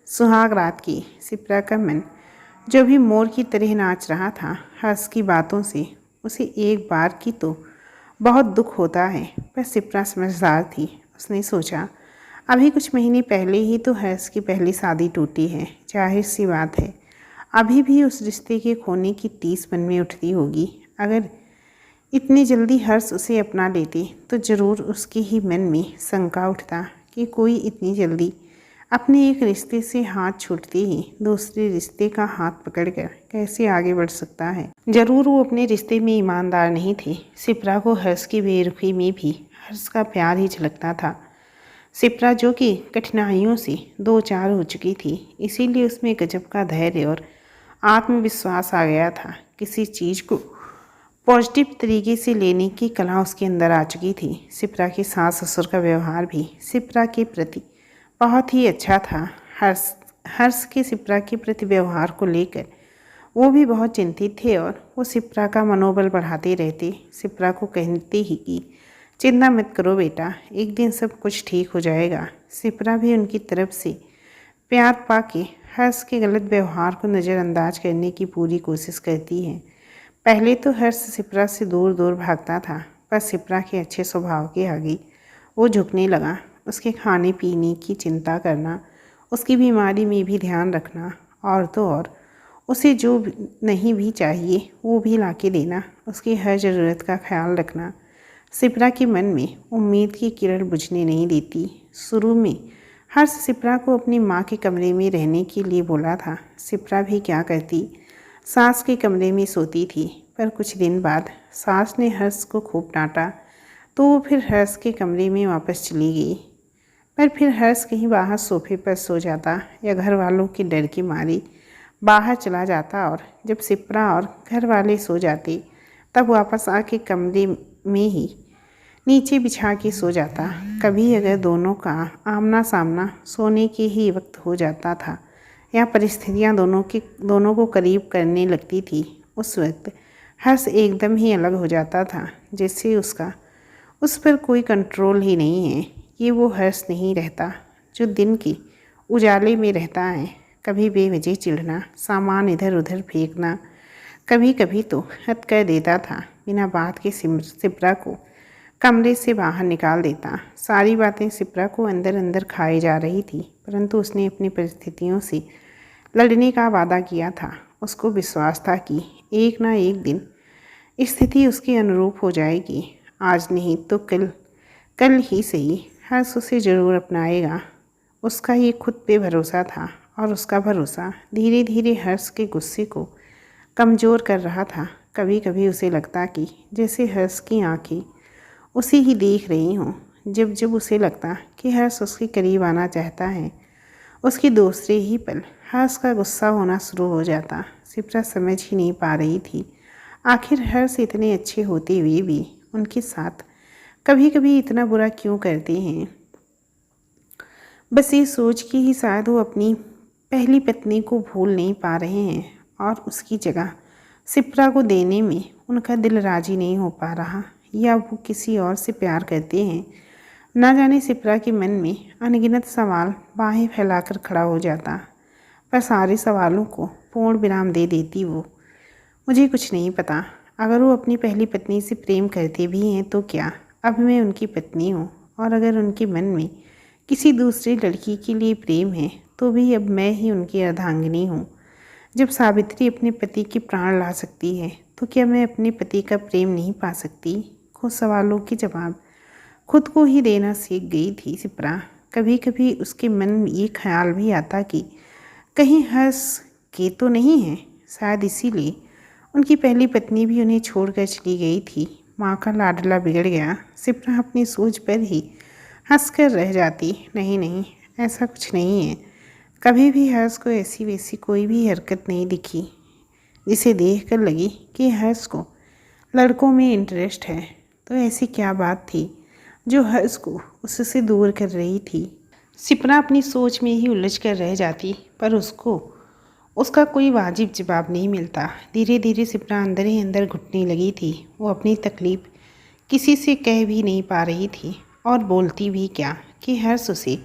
सुहाग रात की। सिप्रा का मन जो भी मोर की तरह नाच रहा था। हर्ष की बातों से उसे एक बार की तो बहुत दुख होता है, पर सिप्रा समझदार थी। उसने सोचा अभी कुछ महीने पहले ही तो हर्ष की पहली शादी टूटी है, जाहिर सी बात है अभी भी उस रिश्ते के खोने की टीस मन में उठती होगी। अगर इतनी जल्दी हर्ष उसे अपना लेते तो ज़रूर उसके ही मन में शंका उठता कि कोई इतनी जल्दी अपने एक रिश्ते से हाथ छूटते ही दूसरे रिश्ते का हाथ पकड़कर कैसे आगे बढ़ सकता है। ज़रूर वो अपने रिश्ते में ईमानदार नहीं थे। सिप्रा को हर्ष की बेरुखी में भी हर्ष का प्यार ही झलकता था। सिप्रा जो कि कठिनाइयों से 2-4 हो चुकी थी, इसीलिए उसमें गजब का धैर्य और आत्मविश्वास आ गया था। किसी चीज़ को पॉजिटिव तरीके से लेने की कला उसके अंदर आ चुकी थी। सिप्रा के सास ससुर का व्यवहार भी सिप्रा के प्रति बहुत ही अच्छा था। हर्ष के सिप्रा के प्रति व्यवहार को लेकर वो भी बहुत चिंतित थे और वो सिप्रा का मनोबल बढ़ाते रहते, सिप्रा को कहते ही कि चिंता मत करो बेटा, एक दिन सब कुछ ठीक हो जाएगा। सिप्रा भी उनकी तरफ से प्यार पाके हर्ष के गलत व्यवहार को नज़रअंदाज करने की पूरी कोशिश करती है। पहले तो हर्ष सिप्रा से दूर दूर भागता था, पर सिप्रा के अच्छे स्वभाव के आगे वो झुकने लगा। उसके खाने पीने की चिंता करना, उसकी बीमारी में भी ध्यान रखना, और तो और उसे जो नहीं भी चाहिए वो भी ला के देना, उसकी हर ज़रूरत का ख्याल रखना सिप्रा के मन में उम्मीद की किरण बुझने नहीं देती। शुरू में हर्ष सिप्रा को अपनी माँ के कमरे में रहने के लिए बोला था। सिप्रा भी क्या करती, सास के कमरे में सोती थी। पर कुछ दिन बाद सास ने हर्ष को खूब डांटा तो वो फिर हर्ष के कमरे में वापस चली गई। पर फिर हर्ष कहीं बाहर सोफे पर सो जाता या घर वालों के डर के मारे बाहर चला जाता, और जब सिप्रा और घर वाले सो जाते तब वापस आके कमरे में ही नीचे बिछा के सो जाता। कभी अगर दोनों का आमना सामना सोने के ही वक्त हो जाता था या परिस्थितियां दोनों को करीब करने लगती थी, उस वक्त हर्ष एकदम ही अलग हो जाता था, जैसे उसका उस पर कोई कंट्रोल ही नहीं है। ये वो हर्ष नहीं रहता जो दिन के उजाले में रहता है। कभी बेवजह चिढ़ना, सामान इधर उधर फेंकना, कभी कभी तो हद कर देता था। बिना बात के सिप्रा को कमरे से बाहर निकाल देता। सारी बातें सिप्रा को अंदर अंदर खाई जा रही थी, परंतु उसने अपनी परिस्थितियों से लड़ने का वादा किया था। उसको विश्वास था कि एक ना एक दिन स्थिति उसके अनुरूप हो जाएगी। आज नहीं तो कल ही सही हर्ष उसे ज़रूर अपनाएगा। उसका ये खुद पे भरोसा था, और उसका भरोसा धीरे धीरे हर्ष के गुस्से को कमज़ोर कर रहा था। कभी कभी उसे लगता कि जैसे हर्ष की आंखें उसे ही देख रही हों। जब जब उसे लगता कि हर्ष उसके करीब आना चाहता है, उसके दूसरे ही पल हर्ष का गुस्सा होना शुरू हो जाता। सिप्रा समझ ही नहीं पा रही थी आखिर हर्ष इतने अच्छे होते हुए भी उनके साथ कभी कभी इतना बुरा क्यों करते हैं। बस ये सोच के ही शायद वो अपनी पहली पत्नी को भूल नहीं पा रहे हैं, और उसकी जगह सिप्रा को देने में उनका दिल राजी नहीं हो पा रहा, या वो किसी और से प्यार करते हैं। ना जाने सिप्रा के मन में अनगिनत सवाल बाहें फैलाकर खड़ा हो जाता, पर सारे सवालों को पूर्ण विराम दे देती वो। मुझे कुछ नहीं पता, अगर वो अपनी पहली पत्नी से प्रेम करते भी हैं तो क्या, अब मैं उनकी पत्नी हूँ, और अगर उनके मन में किसी दूसरी लड़की के लिए प्रेम है तो भी अब मैं ही उनकी अर्धांगिनी हूँ। जब सावित्री अपने पति के प्राण ला सकती है तो क्या मैं अपने पति का प्रेम नहीं पा सकती। कुछ सवालों के जवाब खुद को ही देना सीख गई थी सिप्रा। कभी कभी उसके मन में ये ख्याल भी आता कि कहीं हर्ष के तो नहीं है। शायद इसीलिए उनकी पहली पत्नी भी उन्हें छोड़कर चली गई थी। माँ का लाडला बिगड़ गया। सिप्रा अपनी सोच पर ही हंसकर रह जाती। नहीं नहीं, ऐसा कुछ नहीं है। कभी भी हर्ष को ऐसी वैसी कोई भी हरकत नहीं दिखी जिसे देखकर लगी कि हर्ष को लड़कों में इंटरेस्ट है। तो ऐसी क्या बात थी जो हर्ष को उससे दूर कर रही थी। सिप्रा अपनी सोच में ही उलझ कर रह जाती, पर उसको उसका कोई वाजिब जवाब नहीं मिलता। धीरे धीरे सिप्रा अंदर ही अंदर घुटने लगी थी। वो अपनी तकलीफ़ किसी से कह भी नहीं पा रही थी, और बोलती भी क्या कि हर्ष उसे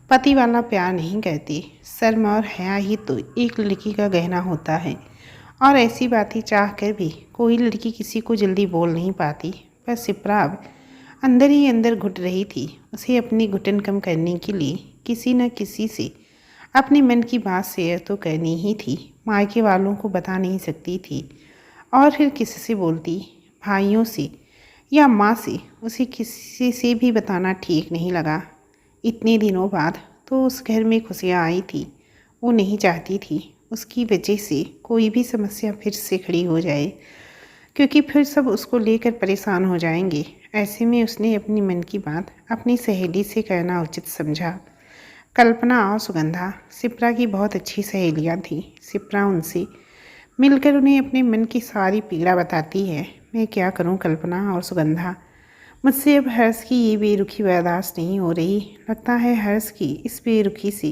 पति वाला प्यार नहीं करते। शर्म और हया ही तो एक लड़की का गहना होता है, और ऐसी बातें चाह कर भी कोई लड़की किसी को जल्दी बोल नहीं पाती। पर सिप्रा अब अंदर ही अंदर घुट रही थी। उसे अपनी घुटन कम करने के लिए किसी न किसी से अपने मन की बात शेयर तो करनी ही थी। मायके वालों को बता नहीं सकती थी, और फिर किसी से बोलती, भाइयों से या माँ से। उसे किसी से भी बताना ठीक नहीं लगा। इतने दिनों बाद तो उस घर में खुशियाँ आई थी। वो नहीं चाहती थी उसकी वजह से कोई भी समस्या फिर से खड़ी हो जाए, क्योंकि फिर सब उसको लेकर परेशान हो जाएंगे। ऐसे में उसने अपनी मन की बात अपनी सहेली से कहना उचित समझा। कल्पना और सुगंधा सिप्रा की बहुत अच्छी सहेलियाँ थीं। सिप्रा उनसे मिलकर उन्हें अपने मन की सारी पीड़ा बताती है। मैं क्या करूं कल्पना और सुगंधा, मुझसे अब हर्ष की ये बेरुखी बर्दाश्त नहीं हो रही। लगता है हर्ष की इस बेरुखी से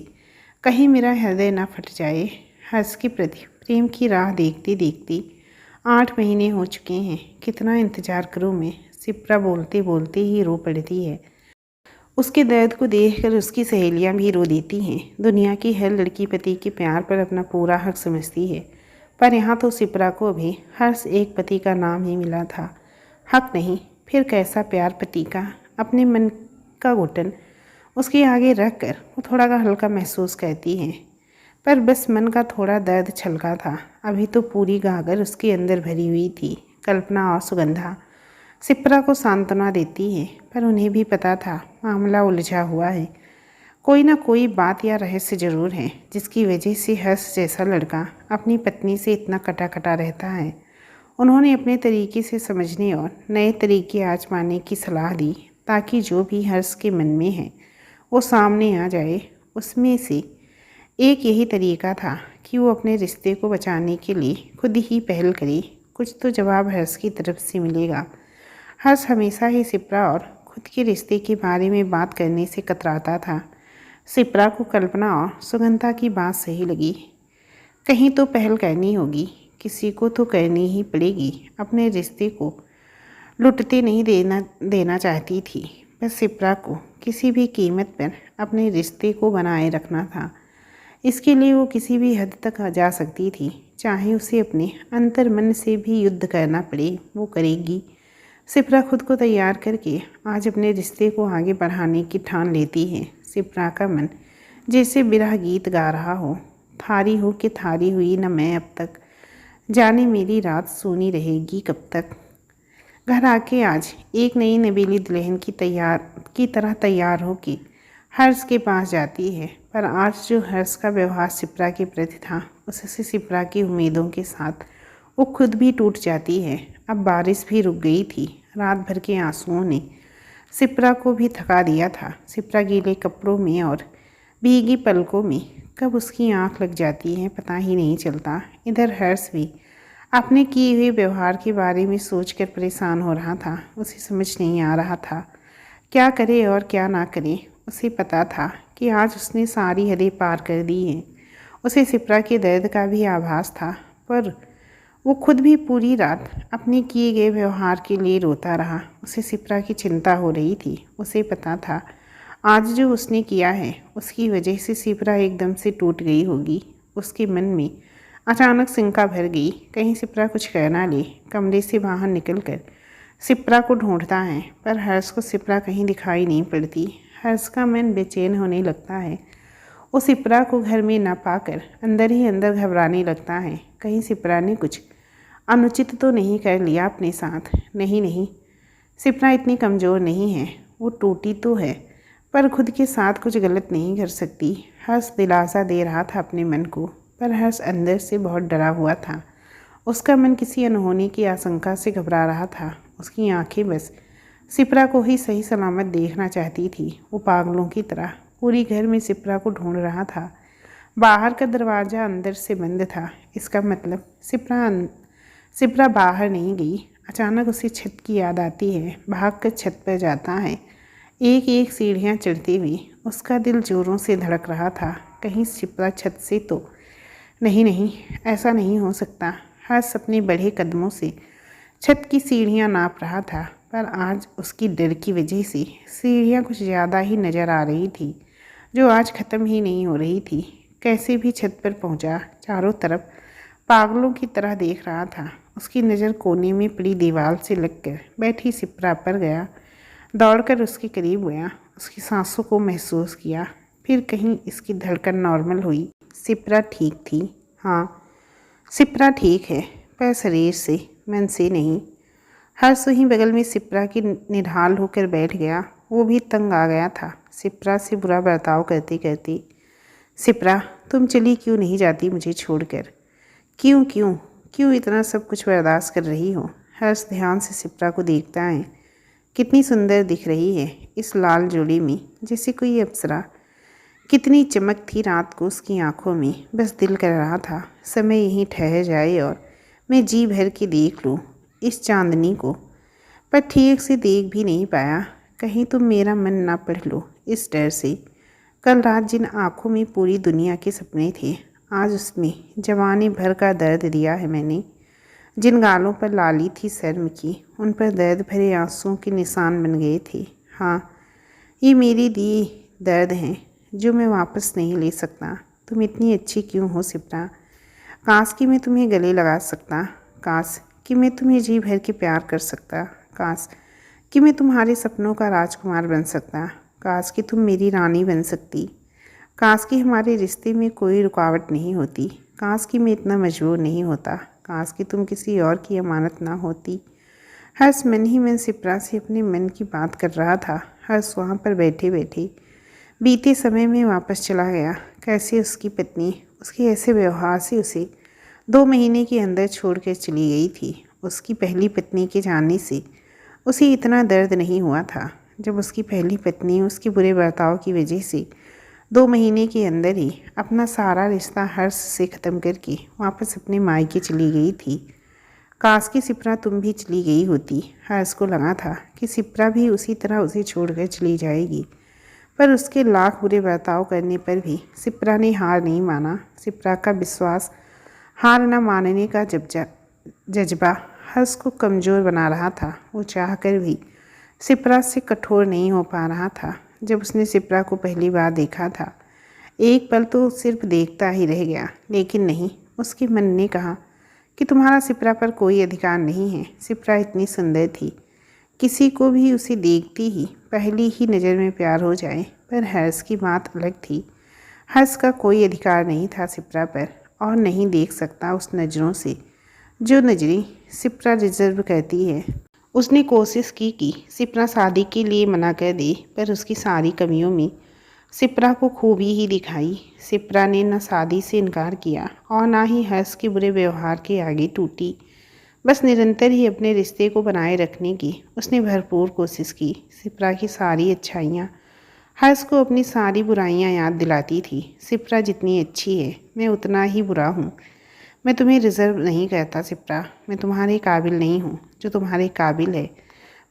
कहीं मेरा हृदय ना फट जाए। हर्ष के प्रति प्रेम की राह देखते देखते 8 महीने हो चुके हैं। कितना इंतज़ार करूँ मैं। शिप्रा बोलते बोलते ही रो पड़ती है। उसके दर्द को देखकर उसकी सहेलियां भी रो देती हैं। दुनिया की हर लड़की पति के प्यार पर अपना पूरा हक समझती है, पर यहाँ तो शिप्रा को भी हर्ष एक पति का नाम ही मिला था। हक नहीं, फिर कैसा प्यार पति का। अपने मन का घुटन उसके आगे रख कर वो थोड़ा का हल्का महसूस करती है, पर बस मन का थोड़ा दर्द छलका था। अभी तो पूरी गागर उसके अंदर भरी हुई थी। कल्पना और सुगंधा शिप्रा को सांत्वना देती है, पर उन्हें भी पता था मामला उलझा हुआ है। कोई ना कोई बात या रहस्य जरूर है जिसकी वजह से हर्ष जैसा लड़का अपनी पत्नी से इतना कटा कटा रहता है। उन्होंने अपने तरीके से समझने और नए तरीके आजमाने की सलाह दी, ताकि जो भी हर्ष के मन में है वो सामने आ जाए। उसमें से एक यही तरीका था कि वो अपने रिश्ते को बचाने के लिए खुद ही पहल करे। कुछ तो जवाब हर्ष की तरफ से मिलेगा। हर्ष हमेशा ही शिप्रा और खुद के रिश्ते के बारे में बात करने से कतराता था। शिप्रा को कल्पना और सुगंधा की बात सही लगी। कहीं तो पहल करनी होगी, किसी को तो करनी ही पड़ेगी। अपने रिश्ते को लुटते नहीं देना चाहती थी। बस शिप्रा को किसी भी कीमत पर अपने रिश्ते को बनाए रखना था। इसके लिए वो किसी भी हद तक जा सकती थी, चाहे उसे अपने अंतर्मन से भी युद्ध करना पड़े, वो करेगी। शिप्रा खुद को तैयार करके आज अपने रिश्ते को आगे बढ़ाने की ठान लेती है। शिप्रा का मन जैसे बिरह गीत गा रहा हो, थारी हो कि थारी हुई न मैं अब तक, जाने मेरी रात सूनी रहेगी कब तक। घर आके आज एक नई नवेली दुल्हन की तरह तैयार हो के हर्ष के पास जाती है, पर आज जो हर्ष का व्यवहार शिप्रा के प्रति था, उससे शिप्रा की उम्मीदों के साथ वो खुद भी टूट जाती है। अब बारिश भी रुक गई थी। रात भर के आंसुओं ने शिप्रा को भी थका दिया था। शिप्रा गीले कपड़ों में और भीगी पलकों में कब उसकी आंख लग जाती है पता ही नहीं चलता। इधर हर्ष भी अपने किए हुए व्यवहार के बारे में सोचकर परेशान हो रहा था। उसे समझ नहीं आ रहा था क्या करे और क्या ना करे। उसे पता था कि आज उसने सारी हदें पार कर दी हैं। उसे शिप्रा के दर्द का भी आभास था, पर वो खुद भी पूरी रात अपने किए गए व्यवहार के लिए रोता रहा। उसे शिप्रा की चिंता हो रही थी। उसे पता था आज जो उसने किया है उसकी वजह से शिप्रा एकदम से टूट गई होगी। उसके मन में अचानक शंका भर गई, कहीं शिप्रा कुछ कह ना ले। कमरे से बाहर निकलकर शिप्रा को ढूंढता है, पर हर्ष को शिप्रा कहीं दिखाई नहीं पड़ती। हर्ष का मन बेचैन होने लगता है। वो शिप्रा को घर में ना पाकर अंदर ही अंदर घबराने लगता है। कहीं शिप्रा ने कुछ अनुचित तो नहीं कर लिया अपने साथ। नहीं नहीं, शिप्रा इतनी कमज़ोर नहीं है। वो टूटी तो है, पर खुद के साथ कुछ गलत नहीं कर सकती। हर्ष दिलासा दे रहा था अपने मन को, पर हर्ष अंदर से बहुत डरा हुआ था। उसका मन किसी अनहोनी की आशंका से घबरा रहा था। उसकी आंखें बस शिप्रा को ही सही सलामत देखना चाहती थी। वो पागलों की तरह पूरी घर में शिप्रा को ढूंढ रहा था। बाहर का दरवाज़ा अंदर से बंद था। इसका मतलब शिप्रा बाहर नहीं गई। अचानक उसे छत की याद आती है। भागकर छत पर जाता है। एक एक सीढ़ियाँ चढ़ती हुई उसका दिल जोरों से धड़क रहा था। कहीं शिप्रा छत से तो नहीं, ऐसा नहीं हो सकता। हर्ष अपने बढ़े कदमों से छत की सीढ़ियाँ नाप रहा था, पर आज उसकी डर की वजह से सीढ़ियाँ कुछ ज़्यादा ही नज़र आ रही थी, जो आज ख़त्म ही नहीं हो रही थी। कैसे भी छत पर पहुँचा, चारों तरफ पागलों की तरह देख रहा था। उसकी नज़र कोने में पड़ी दीवार से लगकर बैठी शिप्रा पर गया। दौड़कर उसके करीब गया, उसकी सांसों को महसूस किया। फिर कहीं इसकी धड़कन नॉर्मल हुई। शिप्रा ठीक थी। हाँ, शिप्रा ठीक है, पर शरीर से, मन से नहीं। हर्ष वहीं बगल में शिप्रा की निढाल होकर बैठ गया। वो भी तंग आ गया था शिप्रा से बुरा बर्ताव करते करते। शिप्रा, तुम चली क्यों नहीं जाती मुझे छोड़कर? क्यों इतना सब कुछ बर्दाश्त कर रही हो? हर्ष ध्यान से शिप्रा को देखता है। कितनी सुंदर दिख रही है इस लाल जोड़ी में, जैसे कोई अप्सरा। कितनी चमक थी रात को उसकी आंखों में। बस दिल कर रहा था समय यहीं ठहर जाए और मैं जी भर के देख लूँ इस चांदनी को, पर ठीक से देख भी नहीं पाया। कहीं तुम मेरा मन ना पढ़ लो इस डर से। कल रात जिन आँखों में पूरी दुनिया के सपने थे, आज उसमें जवानी भर का दर्द दिया है मैंने। जिन गालों पर लाली थी शर्म की, उन पर दर्द भरे आंसुओं के निशान बन गए थे। हाँ, ये मेरी दिए दर्द हैं जो मैं वापस नहीं ले सकता। तुम इतनी अच्छी क्यों हो सिप्रा? काश कि मैं तुम्हें गले लगा सकता। काश कि मैं तुम्हें जी भर के प्यार कर सकता। काश कि मैं तुम्हारे सपनों का राजकुमार बन सकता। काश कि तुम मेरी रानी बन सकती। काश कि हमारे रिश्ते में कोई रुकावट नहीं होती। काश कि मैं इतना मजबूर नहीं होता। काश कि तुम किसी और की अमानत ना होती। हर्ष मन ही मन सिप्रा से अपने मन की बात कर रहा था। हर्ष वहाँ पर बैठे बैठे बीते समय में वापस चला गया। कैसे उसकी पत्नी उसके ऐसे व्यवहार से उसे 2 महीने के अंदर छोड़कर चली गई थी। उसकी पहली पत्नी के जाने से उसे इतना दर्द नहीं हुआ था। जब उसकी पहली पत्नी उसके बुरे बर्ताव की वजह से 2 महीने के अंदर ही अपना सारा रिश्ता हर्ष से ख़त्म करके वापस अपने मायके चली गई थी। काश कि सिप्रा तुम भी चली गई होती। हर्ष को लगा था कि सिप्रा भी उसी तरह उसे छोड़कर चली जाएगी, पर उसके लाख बुरे बर्ताव करने पर भी सिप्रा ने हार नहीं माना। सिप्रा का विश्वास हार न मानने का जज्बा हर्ष को कमज़ोर बना रहा था। वो चाहकर भी सिप्रा से कठोर नहीं हो पा रहा था। जब उसने सिप्रा को पहली बार देखा था, एक पल तो सिर्फ देखता ही रह गया, लेकिन नहीं, उसके मन ने कहा कि तुम्हारा सिप्रा पर कोई अधिकार नहीं है। सिप्रा इतनी सुंदर थी, किसी को भी उसे देखती ही पहली ही नज़र में प्यार हो जाए। पर हर्ष की बात अलग थी। हर्ष का कोई अधिकार नहीं था सिप्रा पर, और नहीं देख सकता उस नज़रों से जो नज़रें सिप्रा रिजर्व करती है। उसने कोशिश की कि सिप्रा शादी के लिए मना कर दे, पर उसकी सारी कमियों में सिप्रा को खूबी ही दिखाई। सिप्रा ने न शादी से इनकार किया और ना ही हर्ष के बुरे व्यवहार के आगे टूटी। बस निरंतर ही अपने रिश्ते को बनाए रखने की उसने भरपूर कोशिश की। सिप्रा की सारी अच्छाइयाँ हर्ष को अपनी सारी बुराइयाँ याद दिलाती थी। सिप्रा जितनी अच्छी है, मैं उतना ही बुरा हूँ। मैं तुम्हें रिजर्व नहीं करता सिप्रा, मैं तुम्हारे काबिल नहीं हूँ जो तुम्हारे काबिल है।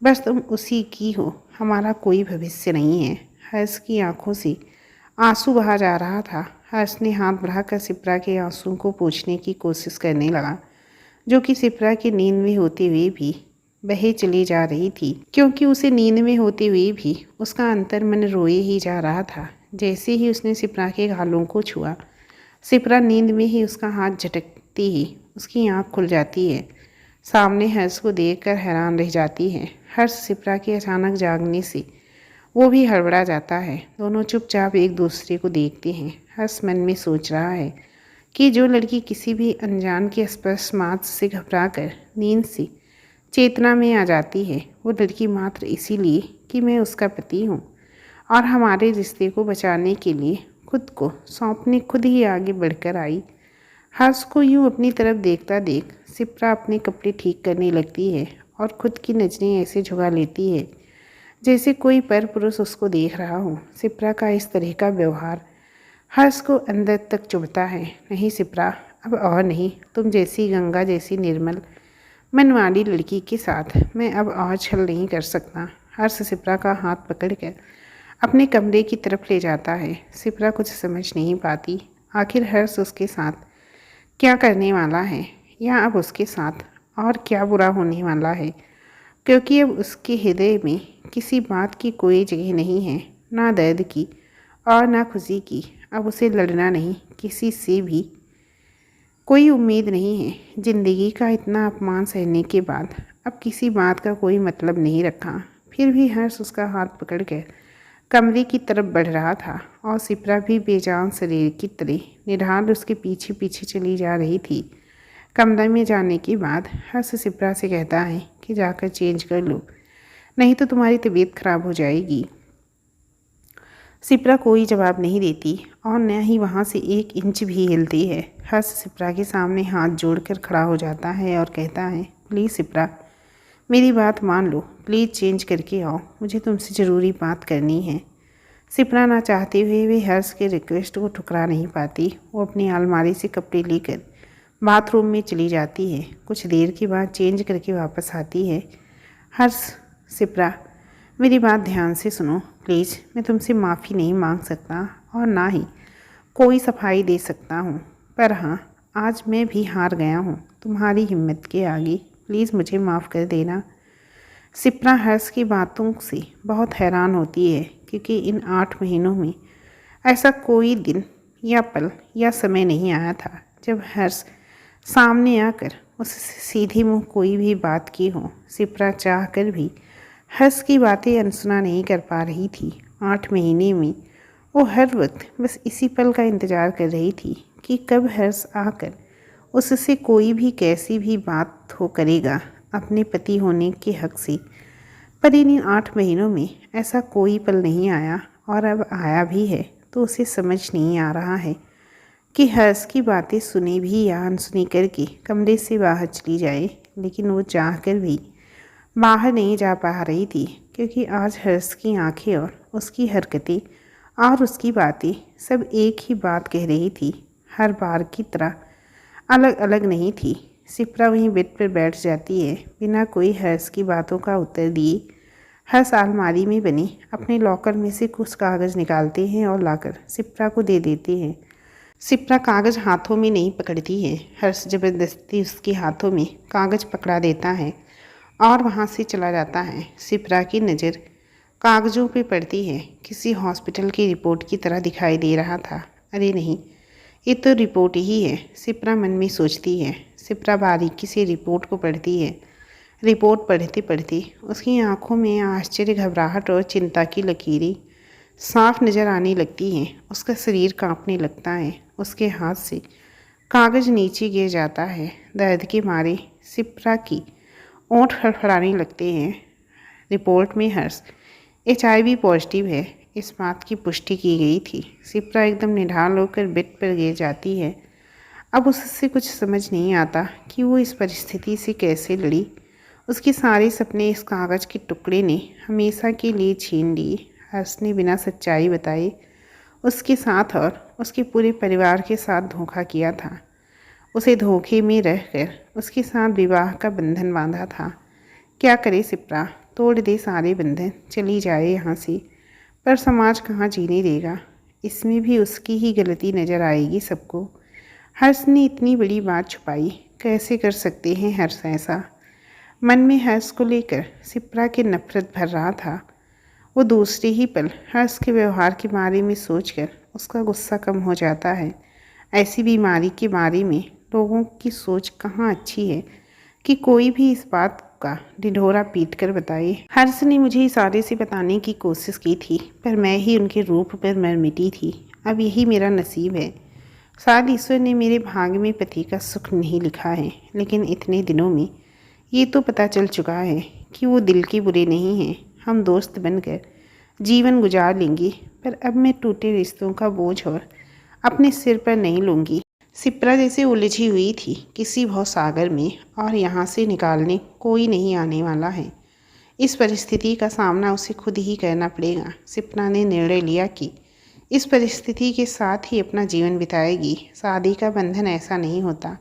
बस तुम उसी की हो, हमारा कोई भविष्य नहीं है। हर्ष की आंखों से आंसू बहा जा रहा था। हर्ष ने हाथ बढ़ाकर सिप्रा के आंसुओं को पोंछने की कोशिश करने लगा, जो कि सिप्रा की नींद में होते हुए भी बहे चली जा रही थी, क्योंकि उसे नींद में होते हुए भी उसका अंतर्मन रोए ही जा रहा था। जैसे ही उसने सिप्रा के गालों को छुआ, सिप्रा नींद में ही उसका हाथ झटकती ही उसकी आंख खुल जाती है। सामने हर्ष को देखकर हैरान रह जाती है। हर्ष सिप्रा के अचानक जागने से वो भी हड़बड़ा जाता है। दोनों चुपचाप एक दूसरे को देखते हैं। हर्ष मन में सोच रहा है कि जो लड़की किसी भी अनजान के स्पर्श मात्र से घबराकर नींद से चेतना में आ जाती है, वो लड़की मात्र इसीलिए कि मैं उसका पति हूँ और हमारे रिश्ते को बचाने के लिए खुद को सौंपने खुद ही आगे बढ़कर आई। हर्ष को यूँ अपनी तरफ देखता देख सिप्रा अपने कपड़े ठीक करने लगती है और खुद की नज़रें ऐसे झुका लेती है जैसे कोई पर पुरुष उसको देख रहा हो। सिप्रा का इस तरह का व्यवहार हर्ष को अंदर तक चुभता है। नहीं सिप्रा, अब और नहीं, तुम जैसी गंगा जैसी निर्मल मन वाली लड़की के साथ मैं अब और छल नहीं कर सकता। हर्ष सिप्रा का हाथ पकड़कर अपने कमरे की तरफ ले जाता है। सिप्रा कुछ समझ नहीं पाती, आखिर हर्ष उसके साथ क्या करने वाला है, या अब उसके साथ और क्या बुरा होने वाला है, क्योंकि अब उसके हृदय में किसी बात की कोई जगह नहीं है, ना दर्द की और ना खुशी की। अब उसे लड़ना नहीं, किसी से भी कोई उम्मीद नहीं है। ज़िंदगी का इतना अपमान सहने के बाद अब किसी बात का कोई मतलब नहीं रखा। फिर भी हर्ष उसका हाथ पकड़कर कमरे की तरफ बढ़ रहा था और सिप्रा भी बेजान शरीर की तरह निढाल उसके पीछे पीछे चली जा रही थी। कमरे में जाने के बाद हर्ष सिप्रा से कहता है कि जाकर चेंज कर लो, नहीं तो तुम्हारी तबीयत खराब हो जाएगी। सिप्रा कोई जवाब नहीं देती और न ही वहाँ से 1 इंच भी हिलती है। हर्ष सिप्रा के सामने हाथ जोड़कर खड़ा हो जाता है और कहता है, प्लीज़ सिप्रा, मेरी बात मान लो, प्लीज़ चेंज करके आओ, मुझे तुमसे ज़रूरी बात करनी है। सिप्रा ना चाहते हुए भी हर्ष के रिक्वेस्ट को ठुकरा नहीं पाती। वो अपनी अलमारी से कपड़े लेकर बाथरूम में चली जाती है। कुछ देर के बाद चेंज करके वापस आती है। हर्ष, सिप्रा, मेरी बात ध्यान से सुनो प्लीज़। मैं तुमसे माफ़ी नहीं मांग सकता और ना ही कोई सफाई दे सकता हूँ, पर हाँ, आज मैं भी हार गया हूँ तुम्हारी हिम्मत के आगे। प्लीज़ मुझे माफ़ कर देना। सिप्रा हर्ष की बातों से बहुत हैरान होती है, क्योंकि इन 8 महीनों में ऐसा कोई दिन या पल या समय नहीं आया था जब हर्ष सामने आकर उससे सीधे मुंह कोई भी बात की हो। सिप्रा चाह कर भी हर्ष की बातें अनसुना नहीं कर पा रही थी। 8 महीने में वो हर वक्त बस इसी पल का इंतज़ार कर रही थी कि कब हर्ष आकर उससे कोई भी कैसी भी बात हो करेगा अपने पति होने के हक से। पर इन 8 महीनों में ऐसा कोई पल नहीं आया, और अब आया भी है तो उसे समझ नहीं आ रहा है कि हर्ष की बातें सुनी भी या अनसुनी करके कमरे से बाहर चली जाए। लेकिन वो चाह कर भी बाहर नहीं जा पा रही थी, क्योंकि आज हर्ष की आंखें और उसकी हरकतें और उसकी बातें सब एक ही बात कह रही थी, हर बार की तरह अलग अलग नहीं थी। सिप्रा वहीं बेड पर बैठ जाती है, बिना कोई हर्ष की बातों का उत्तर दिए। हर्ष अलमारी में बनी अपने लॉकर में से कुछ कागज़ निकालते हैं और लाकर सिप्रा को दे देते हैं। सिप्रा कागज़ हाथों में नहीं पकड़ती है। हर्ष ज़बरदस्ती उसके हाथों में कागज़ पकड़ा देता है और वहाँ से चला जाता है। सिप्रा की नज़र कागज़ों पे पड़ती है। किसी हॉस्पिटल की रिपोर्ट की तरह दिखाई दे रहा था। अरे नहीं, ये तो रिपोर्ट ही है, सिप्रा मन में सोचती है। सिप्रा बारीकी से रिपोर्ट को पढ़ती है। रिपोर्ट पढ़ते पढ़ते उसकी आंखों में आश्चर्य, घबराहट और चिंता की लकीरें साफ नज़र आने लगती हैं। उसका शरीर कांपने लगता है। उसके हाथ से कागज़ नीचे गिर जाता है। दर्द के मारे सिप्रा की ओंठ फड़फड़ाने लगते हैं। रिपोर्ट में हर्ष HIV पॉजिटिव है, इस बात की पुष्टि की गई थी। सिप्रा एकदम निढाल होकर बेड पर गिर जाती है। अब उससे कुछ समझ नहीं आता कि वो इस परिस्थिति से कैसे लड़ी। उसके सारे सपने इस कागज़ के टुकड़े ने हमेशा के लिए छीन लिए। हर्ष ने बिना सच्चाई बताए उसके साथ और उसके पूरे परिवार के साथ धोखा किया था। उसे धोखे में रहकर उसके साथ विवाह का बंधन बांधा था। क्या करे सिप्रा, तोड़ दे सारे बंधन, चली जाए यहाँ से। पर समाज कहाँ जीने देगा। इसमें भी उसकी ही गलती नज़र आएगी सबको। हर्ष ने इतनी बड़ी बात छुपाई, कैसे कर सकते हैं हर्ष ऐसा। मन में हर्ष को लेकर सिप्रा की नफरत भर रहा था। वो दूसरे ही पल हर्ष के व्यवहार के बारे में सोचकर उसका गुस्सा कम हो जाता है। ऐसी बीमारी के बारे में लोगों की सोच कहाँ अच्छी है कि कोई भी इस बात का ढिढोरा पीट कर बताए। हर्ष ने मुझे इशारे से बताने की कोशिश की थी, पर मैं ही उनके रूप पर मर मिटी थी। अब यही मेरा नसीब है। शायद ईश्वर ने मेरे भाग्य में पति का सुख नहीं लिखा है, लेकिन इतने दिनों में ये तो पता चल चुका है कि वो दिल के बुरे नहीं हैं। हम दोस्त बनकर जीवन गुजार लेंगे, पर अब मैं टूटे रिश्तों का बोझ और अपने सिर पर नहीं लूँगी। सिप्रा जैसे उलझी हुई थी किसी भवसागर में, और यहाँ से निकालने कोई नहीं आने वाला है। इस परिस्थिति का सामना उसे खुद ही करना पड़ेगा। सिप्रा ने निर्णय लिया कि इस परिस्थिति के साथ ही अपना जीवन बिताएगी। शादी का बंधन ऐसा नहीं होता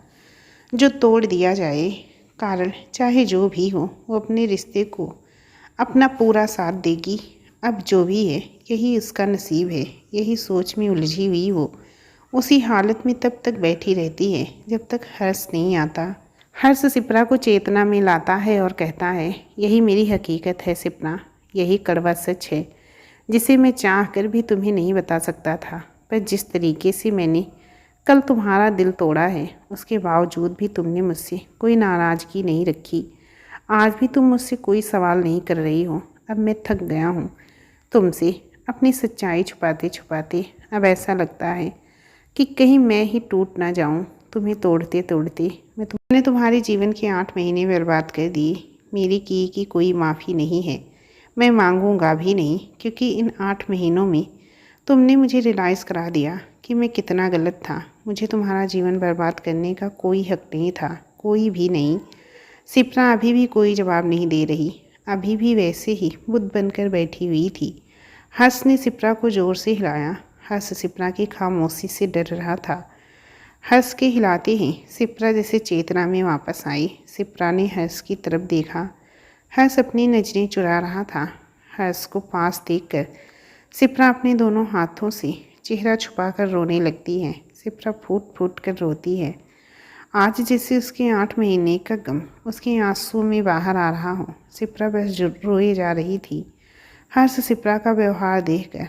जो तोड़ दिया जाए। कारण चाहे जो भी हो, वो अपने रिश्ते को अपना पूरा साथ देगी। अब जो भी है यही उसका नसीब है। यही सोच में उलझी हुई वो उसी हालत में तब तक बैठी रहती है जब तक हर्ष नहीं आता। हर्ष सिप्रा को चेतना में लाता है और कहता है, यही मेरी हकीकत है सिप्रा, यही कड़वा सच है जिसे मैं चाह कर भी तुम्हें नहीं बता सकता था। पर जिस तरीके से मैंने कल तुम्हारा दिल तोड़ा है, उसके बावजूद भी तुमने मुझसे कोई नाराज़गी नहीं रखी। आज भी तुम मुझसे कोई सवाल नहीं कर रही हो। अब मैं थक गया हूँ तुमसे अपनी सच्चाई छुपाते छुपाते। अब ऐसा लगता है कि कहीं मैं ही टूट ना जाऊँ तुम्हें तोड़ते तोड़ते। मैंने तुम्हारे जीवन के 8 महीने बर्बाद कर दिए। मेरी की कोई माफ़ी नहीं है, मैं मांगूंगा भी नहीं, क्योंकि इन 8 महीनों में तुमने मुझे रियलाइज़ करा दिया कि मैं कितना गलत था। मुझे तुम्हारा जीवन बर्बाद करने का कोई हक नहीं था, कोई भी नहीं। सिप्रा अभी भी कोई जवाब नहीं दे रही, अभी भी वैसे ही बुद्ध बनकर बैठी हुई थी। हर्ष ने सिप्रा को ज़ोर से हिलाया। हर्ष सिप्रा की खामोशी से डर रहा था। हर्ष के हिलाते ही सिप्रा जैसे चेतना में वापस आई। सिप्रा ने हर्ष की तरफ देखा। हर्ष अपनी नज़रें चुरा रहा था। हर्ष को पास देखकर सिप्रा अपने दोनों हाथों से चेहरा छुपाकर रोने लगती है। सिप्रा फूट फूट कर रोती है। आज जैसे उसके 8 महीने का गम उसके आंसू में बाहर आ रहा हो। सिप्रा बस रोए जा रही थी। हर्ष सिप्रा का व्यवहार देखकर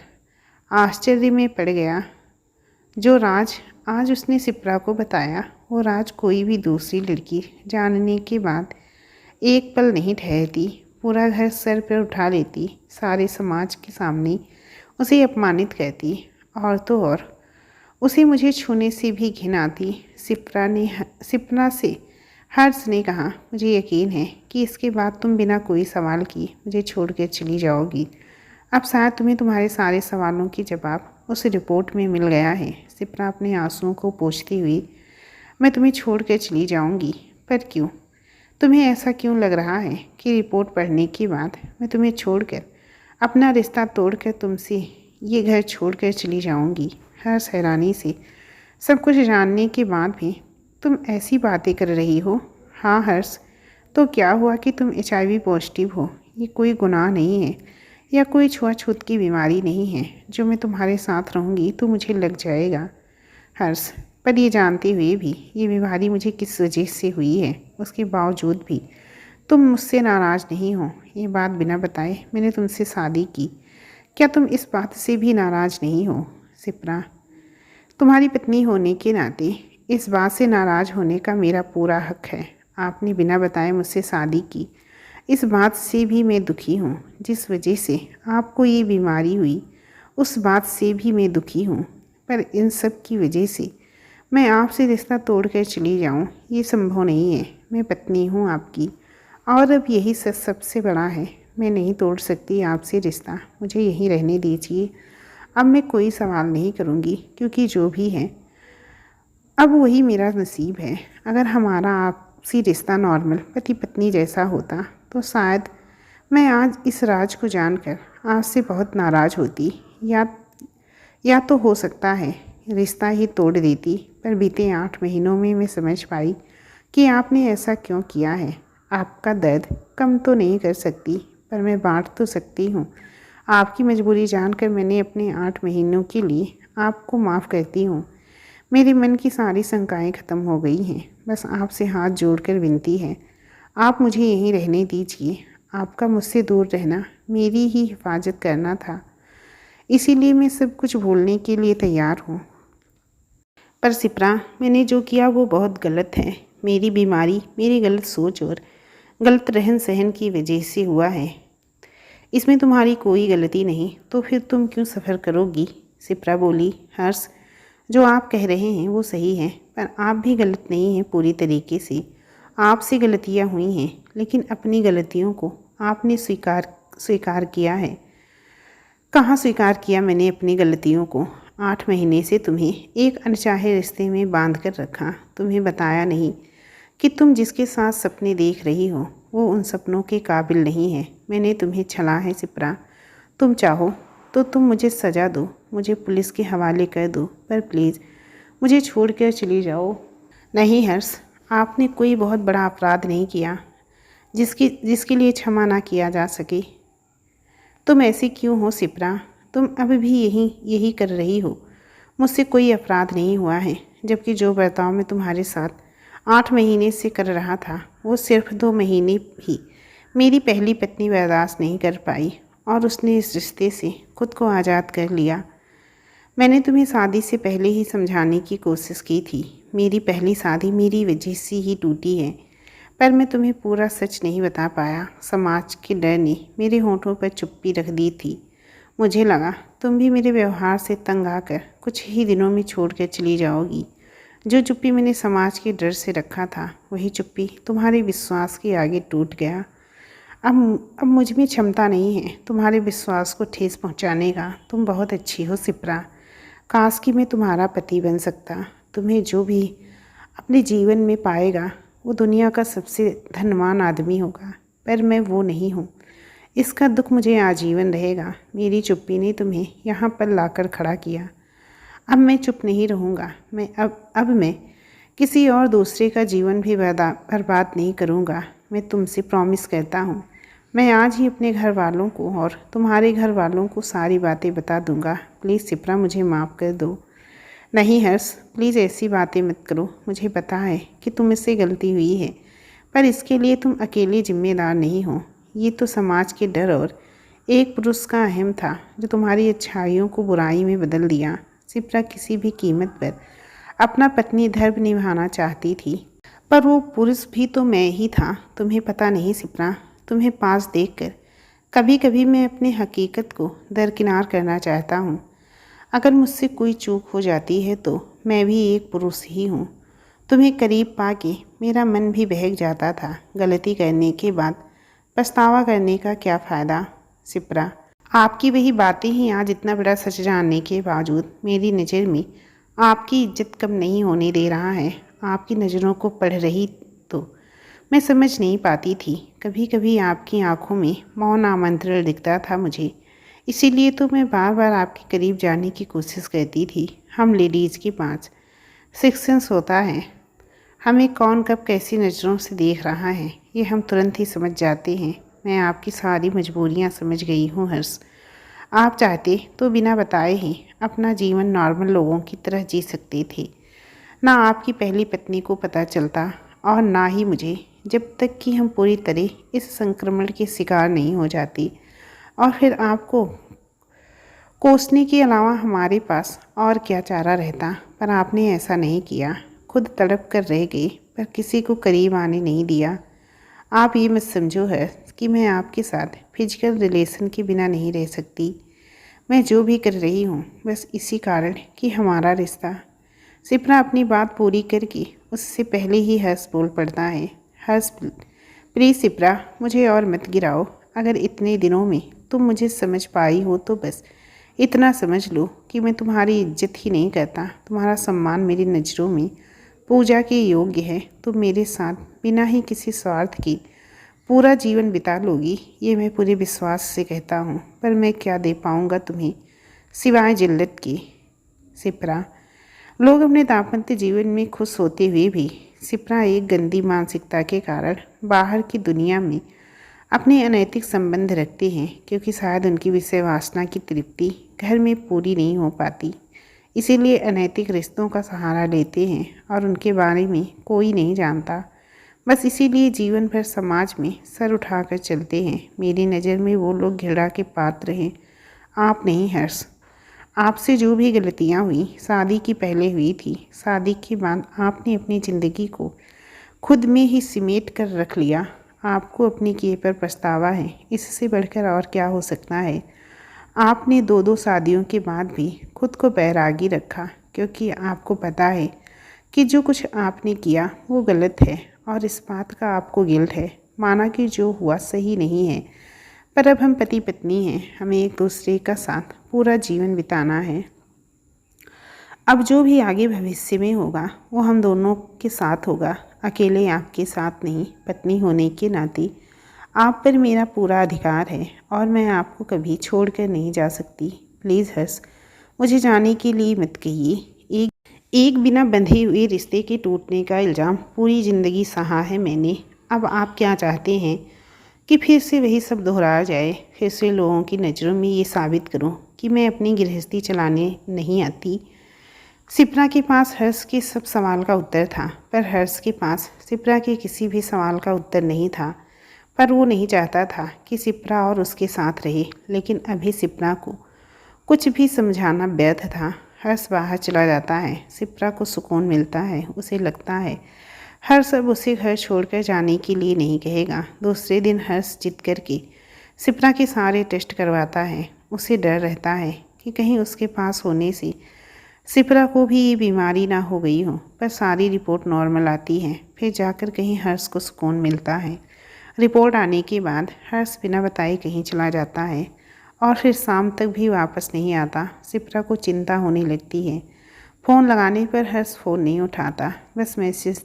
आश्चर्य में पड़ गया। जो राज आज उसने सिप्रा को बताया वो राज कोई भी दूसरी लड़की जानने के बाद एक पल नहीं ठहरती, पूरा घर सर पर उठा लेती, सारे समाज के सामने उसे अपमानित करती और तो और उसे मुझे छूने से भी घिन आती। सिप्रा से हर्ष ने कहा, मुझे यकीन है कि इसके बाद तुम बिना कोई सवाल किए मुझे छोड़कर चली जाओगी। अब शायद तुम्हें तुम्हारे सारे सवालों की जवाब उस रिपोर्ट में मिल गया है। सिप्रा अपने आंसुओं को पोंछती हुई, मैं तुम्हें छोड़कर चली जाऊंगी, पर क्यों? तुम्हें ऐसा क्यों लग रहा है कि रिपोर्ट पढ़ने के बाद मैं तुम्हें छोड़कर, अपना रिश्ता तोड़कर तुमसे ये घर छोड़कर चली जाऊंगी? हर्ष हैरानी से, सब कुछ जानने के बाद भी तुम ऐसी बातें कर रही हो? हाँ हर्ष, तो क्या हुआ कि तुम HIV पॉजिटिव हो? ये कोई गुनाह नहीं है या कोई छुआछूत की बीमारी नहीं है। जो मैं तुम्हारे साथ रहूँगी तो मुझे लग जाएगा। हर्ष, पर ये जानते हुए भी ये बीमारी मुझे किस वजह से हुई है, उसके बावजूद भी तुम मुझसे नाराज़ नहीं हो। ये बात बिना बताए मैंने तुमसे शादी की, क्या तुम इस बात से भी नाराज़ नहीं हो? सिप्रा, तुम्हारी पत्नी होने के नाते इस बात से नाराज़ होने का मेरा पूरा हक है। आपने बिना बताए मुझसे शादी की, इस बात से भी मैं दुखी हूँ। जिस वजह से आपको ये बीमारी हुई उस बात से भी मैं दुखी हूँ, पर इन सब की वजह से मैं आपसे रिश्ता तोड़कर चली जाऊँ, ये संभव नहीं है। मैं पत्नी हूँ आपकी, और अब यही सच सबसे बड़ा है। मैं नहीं तोड़ सकती आपसे रिश्ता, मुझे यहीं रहने दीजिए। अब मैं कोई सवाल नहीं करूँगी, क्योंकि जो भी है अब वही मेरा नसीब है। अगर हमारा आपसी रिश्ता नॉर्मल पति पत्नी जैसा होता तो शायद मैं आज इस राज को जानकर आपसे बहुत नाराज़ होती, या तो हो सकता है रिश्ता ही तोड़ देती। पर बीते 8 महीनों में मैं समझ पाई कि आपने ऐसा क्यों किया है। आपका दर्द कम तो नहीं कर सकती, पर मैं बांट तो सकती हूँ। आपकी मजबूरी जानकर मैंने अपने 8 महीनों के लिए आपको माफ़ करती हूँ। मेरे मन की सारी शंकाएं ख़त्म हो गई हैं। बस आपसे हाथ जोड़कर विनती है, आप मुझे यहीं रहने दीजिए। आपका मुझसे दूर रहना मेरी ही हिफाजत करना था, इसीलिए मैं सब कुछ भूलने के लिए तैयार हूँ। पर सिप्रा, मैंने जो किया वो बहुत गलत है। मेरी बीमारी मेरी गलत सोच और गलत रहन सहन की वजह से हुआ है। इसमें तुम्हारी कोई गलती नहीं, तो फिर तुम क्यों सफ़र करोगी? सिप्रा बोली, हर्ष, जो आप कह रहे हैं वो सही है, पर आप भी गलत नहीं हैं पूरी तरीके से। आपसे गलतियां हुई हैं, लेकिन अपनी गलतियों को आपने स्वीकार किया है। कहाँ स्वीकार किया मैंने अपनी गलतियों को? 8 महीने से तुम्हें एक अनचाहे रिश्ते में बांध कर रखा, तुम्हें बताया नहीं कि तुम जिसके साथ सपने देख रही हो वो उन सपनों के काबिल नहीं है। मैंने तुम्हें छला है सिप्रा। तुम चाहो तो तुम मुझे सज़ा दो, मुझे पुलिस के हवाले कर दो, पर प्लीज़ मुझे छोड़कर चली जाओ। नहीं हर्ष, आपने कोई बहुत बड़ा अपराध नहीं किया जिसके लिए क्षमा ना किया जा सके। तुम ऐसी क्यों हो सिप्रा? तुम अब भी यही कर रही हो। मुझसे कोई अपराध नहीं हुआ है, जबकि जो बर्ताव मैं तुम्हारे साथ 8 महीने से कर रहा था वो सिर्फ 2 महीने ही मेरी पहली पत्नी बर्दाश्त नहीं कर पाई और उसने इस रिश्ते से खुद को आज़ाद कर लिया। मैंने तुम्हें शादी से पहले ही समझाने की कोशिश की थी। मेरी पहली शादी मेरी वजह से ही टूटी है, पर मैं तुम्हें पूरा सच नहीं बता पाया। समाज के डर ने मेरे होठों पर चुप्पी रख दी थी। मुझे लगा तुम भी मेरे व्यवहार से तंग आकर कुछ ही दिनों में छोड़कर चली जाओगी। जो चुप्पी मैंने समाज के डर से रखा था वही चुप्पी तुम्हारे विश्वास के आगे टूट गया। अब मुझ में क्षमता नहीं है तुम्हारे विश्वास को ठेस पहुंचाने का। तुम बहुत अच्छी हो सिप्रा, काश कि मैं तुम्हारा पति बन सकता। तुम्हें जो भी अपने जीवन में पाएगा वो दुनिया का सबसे धनवान आदमी होगा, पर मैं वो नहीं हूँ। इसका दुख मुझे आजीवन रहेगा। मेरी चुप्पी ने तुम्हें यहाँ पर लाकर खड़ा किया। अब मैं चुप नहीं रहूँगा। अब मैं किसी और दूसरे का जीवन भी बर्बाद नहीं करूँगा। मैं तुमसे प्रॉमिस करता हूँ, मैं आज ही अपने घर वालों को और तुम्हारे घर वालों को सारी बातें बता दूँगा। प्लीज़ सिप्रा, मुझे माफ़ कर दो। नहीं हर्ष, प्लीज़ ऐसी बातें मत करो। मुझे पता है कि तुमसे गलती हुई है, पर इसके लिए तुम अकेले जिम्मेदार नहीं हो। ये तो समाज के डर और एक पुरुष का अहम था जो तुम्हारी अच्छाइयों को बुराई में बदल दिया। शिप्रा किसी भी कीमत पर अपना पत्नी धर्म निभाना चाहती थी, पर वो पुरुष भी तो मैं ही था। तुम्हें पता नहीं शिप्रा, तुम्हें पास देखकर कभी कभी मैं अपनी हकीकत को दरकिनार करना चाहता हूँ। अगर मुझसे कोई चूक हो जाती है तो मैं भी एक पुरुष ही हूँ। तुम्हें करीब पाके मेरा मन भी बहक जाता था। गलती करने के बाद पछतावा करने का क्या फ़ायदा शिप्रा? आपकी वही बातें ही आज इतना बड़ा सच जानने के बावजूद मेरी नज़र में आपकी इज्जत कम नहीं होने दे रहा है। आपकी नज़रों को पढ़ रही तो मैं समझ नहीं पाती थी। कभी कभी आपकी आंखों में मौन आमंत्रण दिखता था मुझे, इसीलिए तो मैं बार बार आपके करीब जाने की कोशिश करती थी। हम लेडीज़ के पास सिक्स सेंस होता है। हमें कौन कब कैसी नज़रों से देख रहा है ये हम तुरंत ही समझ जाते हैं। मैं आपकी सारी मजबूरियां समझ गई हूँ हर्ष। आप चाहते तो बिना बताए ही अपना जीवन नॉर्मल लोगों की तरह जी सकते थे। ना आपकी पहली पत्नी को पता चलता और ना ही मुझे, जब तक कि हम पूरी तरह इस संक्रमण के शिकार नहीं हो जाती। और फिर आपको कोसने के अलावा हमारे पास और क्या चारा रहता। पर आपने ऐसा नहीं किया। खुद तड़प कर रह गए, पर किसी को करीब आने नहीं दिया। आप ये मत समझो है कि मैं आपके साथ फिजिकल रिलेशन के बिना नहीं रह सकती। मैं जो भी कर रही हूँ बस इसी कारण कि हमारा रिश्ता। शिप्रा अपनी बात पूरी करके उससे पहले ही हर्ष बोल पड़ता है। हर्ष प्लीज़ शिप्रा, मुझे और मत गिराओ। अगर इतने दिनों में तुम मुझे समझ पाई हो तो बस इतना समझ लो कि मैं तुम्हारी इज्जत ही नहीं करता। तुम्हारा सम्मान मेरी नज़रों में पूजा के योग्य है। तुम मेरे साथ बिना ही किसी स्वार्थ के पूरा जीवन बिता लोगी, ये मैं पूरे विश्वास से कहता हूँ। पर मैं क्या दे पाऊँगा तुम्हें सिवाय जिल्लत की शिप्रा। लोग अपने दाम्पत्य जीवन में खुश होते हुए भी शिप्रा एक गंदी मानसिकता के कारण बाहर की दुनिया में अपने अनैतिक संबंध रखते हैं, क्योंकि शायद उनकी विषय वासना की तृप्ति घर में पूरी नहीं हो पाती। इसीलिए अनैतिक रिश्तों का सहारा लेते हैं और उनके बारे में कोई नहीं जानता। बस इसीलिए जीवन भर समाज में सर उठाकर चलते हैं। मेरी नज़र में वो लोग घृणा के पात्र हैं, आप नहीं हर्ष। आपसे जो भी गलतियाँ हुई शादी की पहले हुई थी। शादी के बाद आपने अपनी ज़िंदगी को खुद में ही सिमेट कर रख लिया। आपको अपने किए पर पछतावा है, इससे बढ़कर और क्या हो सकता है। आपने दो दो शादियों के बाद भी खुद को बैरागी रखा, क्योंकि आपको पता है कि जो कुछ आपने किया वो गलत है और इस बात का आपको गिल्ट है। माना कि जो हुआ सही नहीं है, पर अब हम पति पत्नी हैं, हमें एक दूसरे का साथ पूरा जीवन बिताना है। अब जो भी आगे भविष्य में होगा वो हम दोनों के साथ होगा, अकेले आपके साथ नहीं। पत्नी होने के नाते आप पर मेरा पूरा अधिकार है और मैं आपको कभी छोड़कर नहीं जा सकती। प्लीज़ हर्ष, मुझे जाने के लिए मत कहिए। एक बिना बंधे हुए रिश्ते के टूटने का इल्ज़ाम पूरी ज़िंदगी सहा है मैंने। अब आप क्या चाहते हैं कि फिर से वही सब दोहराया जाए? फिर से लोगों की नज़रों में ये साबित करूं कि मैं अपनी गृहस्थी चलाने नहीं आती। शिप्रा के पास हर्ष के सब सवाल का उत्तर था, पर हर्ष के पास शिप्रा के किसी भी सवाल का उत्तर नहीं था। पर वो नहीं चाहता था कि शिप्रा और उसके साथ रहे, लेकिन अभी शिप्रा को कुछ भी समझाना व्यर्थ था। हर्ष बाहर चला जाता है, शिप्रा को सुकून मिलता है। उसे लगता है हर्ष अब उसे घर छोड़कर जाने के लिए नहीं कहेगा। दूसरे दिन हर्ष जिद करके शिप्रा के सारे टेस्ट करवाता है। उसे डर रहता है कि कहीं उसके पास होने से शिप्रा को भी ये बीमारी ना हो गई हो, पर सारी रिपोर्ट नॉर्मल आती है। फिर जाकर कहीं हर्ष को सुकून मिलता है। रिपोर्ट आने के बाद हर्ष बिना बताए कहीं चला जाता है और फिर शाम तक भी वापस नहीं आता। शिप्रा को चिंता होने लगती है। फ़ोन लगाने पर हर्ष फ़ोन नहीं उठाता, बस मैसेज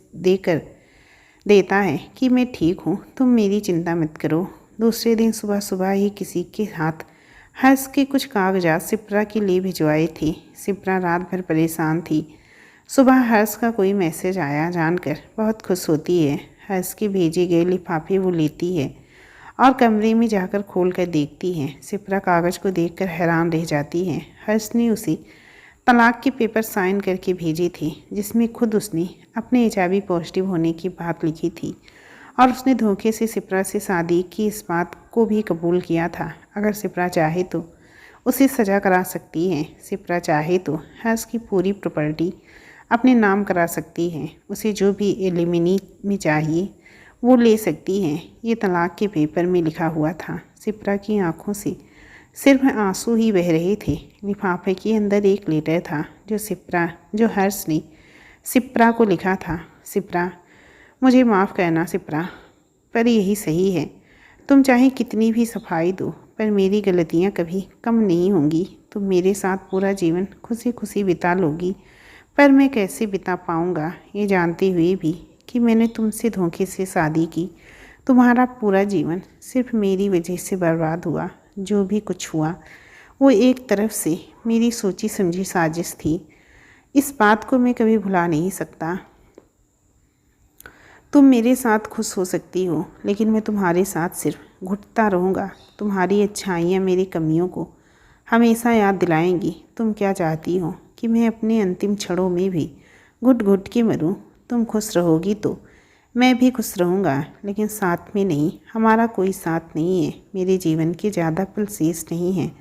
देता है कि मैं ठीक हूँ, तुम मेरी चिंता मत करो। दूसरे दिन सुबह सुबह ही किसी के हाथ हर्ष के कुछ कागजात शिप्रा के लिए भिजवाए थे। शिप्रा रात भर परेशान थी। सुबह हर्ष का कोई मैसेज आया जानकर बहुत खुश होती है। हर्ष के भेजे गए लिफाफे वो लेती है और कमरे में जाकर खोल कर देखती है। शिप्रा कागज़ को देखकर हैरान रह जाती है। हर्ष ने उसे तलाक के पेपर साइन करके भेजे थे, जिसमें खुद उसने अपने HIV पॉजिटिव होने की बात लिखी थी और उसने धोखे से सिप्रा से शादी की इस बात को भी कबूल किया था। अगर सिप्रा चाहे तो उसे सज़ा करा सकती है। सिप्रा चाहे तो हर्ष की पूरी प्रॉपर्टी अपने नाम करा सकती है। उसे जो भी एलिमिनी में चाहिए वो ले सकती है। ये तलाक के पेपर में लिखा हुआ था। सिप्रा की आंखों से सिर्फ आंसू ही बह रहे थे। लिफाफे के अंदर एक लेटर था जो हर्ष ने सिप्रा को लिखा था। सिप्रा, मुझे माफ़ करना सिप्रा, पर यही सही है। तुम चाहे कितनी भी सफाई दो, पर मेरी गलतियाँ कभी कम नहीं होंगी। तुम मेरे साथ पूरा जीवन खुशी खुशी बिता लोगी, पर मैं कैसे बिता पाऊँगा ये जानते हुए भी कि मैंने तुमसे धोखे से शादी की। तुम्हारा पूरा जीवन सिर्फ मेरी वजह से बर्बाद हुआ। जो भी कुछ हुआ वो एक तरफ से मेरी सोची समझी साजिश थी। इस बात को मैं कभी भुला नहीं सकता। तुम मेरे साथ खुश हो सकती हो, लेकिन मैं तुम्हारे साथ सिर्फ घुटता रहूँगा। तुम्हारी अच्छाइयाँ मेरी कमियों को हमेशा याद दिलाएंगी। तुम क्या चाहती हो कि मैं अपने अंतिम क्षणों में भी घुट घुट के मरूं? तुम खुश रहोगी तो मैं भी खुश रहूँगा, लेकिन साथ में नहीं। हमारा कोई साथ नहीं है। मेरे जीवन के ज़्यादा पल शेष नहीं हैं।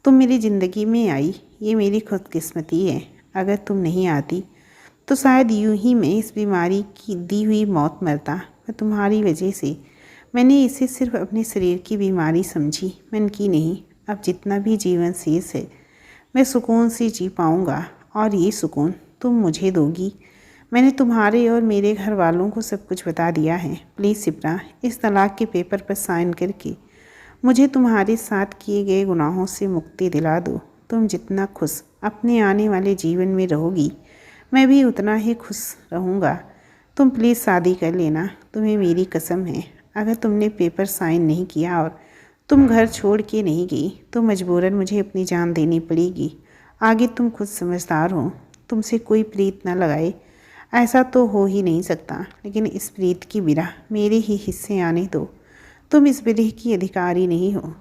तुम मेरी ज़िंदगी में आई, ये मेरी खुदकिस्मती है। अगर तुम नहीं आती तो शायद यूं ही मैं इस बीमारी की दी हुई मौत मरता। पर तुम्हारी वजह से मैंने इसे सिर्फ अपने शरीर की बीमारी समझी, मन की नहीं। अब जितना भी जीवन शेष है मैं सुकून से जी पाऊँगा, और ये सुकून तुम मुझे दोगी। मैंने तुम्हारे और मेरे घर वालों को सब कुछ बता दिया है। प्लीज़ सिप्रा, इस तलाक के पेपर पर साइन करके मुझे तुम्हारे साथ किए गए गुनाहों से मुक्ति दिला दो। तुम जितना खुश अपने आने वाले जीवन में रहोगी, मैं भी उतना ही खुश रहूँगा। तुम प्लीज़ शादी कर लेना, तुम्हें मेरी कसम है। अगर तुमने पेपर साइन नहीं किया और तुम घर छोड़ के नहीं गई तो मजबूरन मुझे अपनी जान देनी पड़ेगी। आगे तुम खुद समझदार हो। तुमसे कोई प्रीत न लगाए, ऐसा तो हो ही नहीं सकता, लेकिन इस प्रीत की बिरह मेरे ही हिस्से आने दो। तुम इस बिरह की अधिकारी नहीं हो।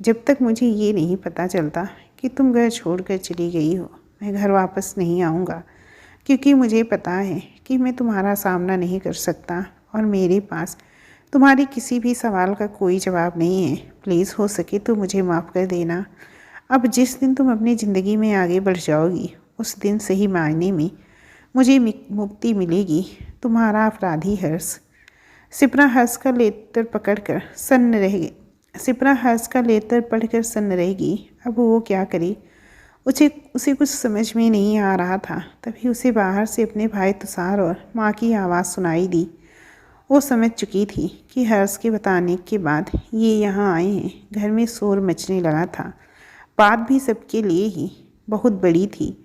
जब तक मुझे ये नहीं पता चलता कि तुम घर छोड़कर चली गई हो, मैं घर वापस नहीं आऊँगा, क्योंकि मुझे पता है कि मैं तुम्हारा सामना नहीं कर सकता और मेरे पास तुम्हारे किसी भी सवाल का कोई जवाब नहीं है। प्लीज़ हो सके तो मुझे माफ़ कर देना। अब जिस दिन तुम अपनी ज़िंदगी में आगे बढ़ जाओगी, उस दिन सही मायने में मुझे मुक्ति मिलेगी। तुम्हारा अपराधी हर्ष। सिप्रा हर्ष का लेटर पढ़कर सन्न रहेगी। अब वो क्या करे? उसे कुछ समझ में नहीं आ रहा था। तभी उसे बाहर से अपने भाई तुषार और माँ की आवाज़ सुनाई दी। वो समझ चुकी थी कि हर्ष के बताने के बाद ये यहाँ आए हैं। घर में शोर मचने लगा था। बात भी सबके लिए ही बहुत बड़ी थी।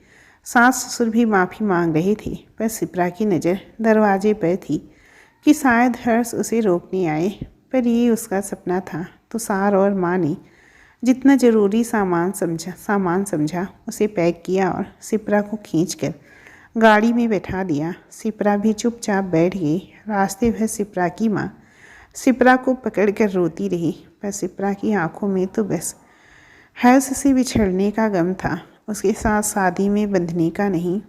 सास ससुर भी माफ़ी मांग रहे थे, पर सिप्रा की नज़र दरवाजे पर थी कि शायद हर्ष उसे रोकने आए, पर ये उसका सपना था। तुषार और माँ ने जितना ज़रूरी सामान समझा उसे पैक किया और सिप्रा को खींचकर गाड़ी में बैठा दिया। सिप्रा भी चुपचाप बैठ गई। रास्ते भर सिप्रा की माँ सिप्रा को पकड़कर रोती रही, पर सिप्रा की आंखों में तो बस हर्ष से बिछड़ने का गम था, उसके साथ शादी में बंधने का नहीं।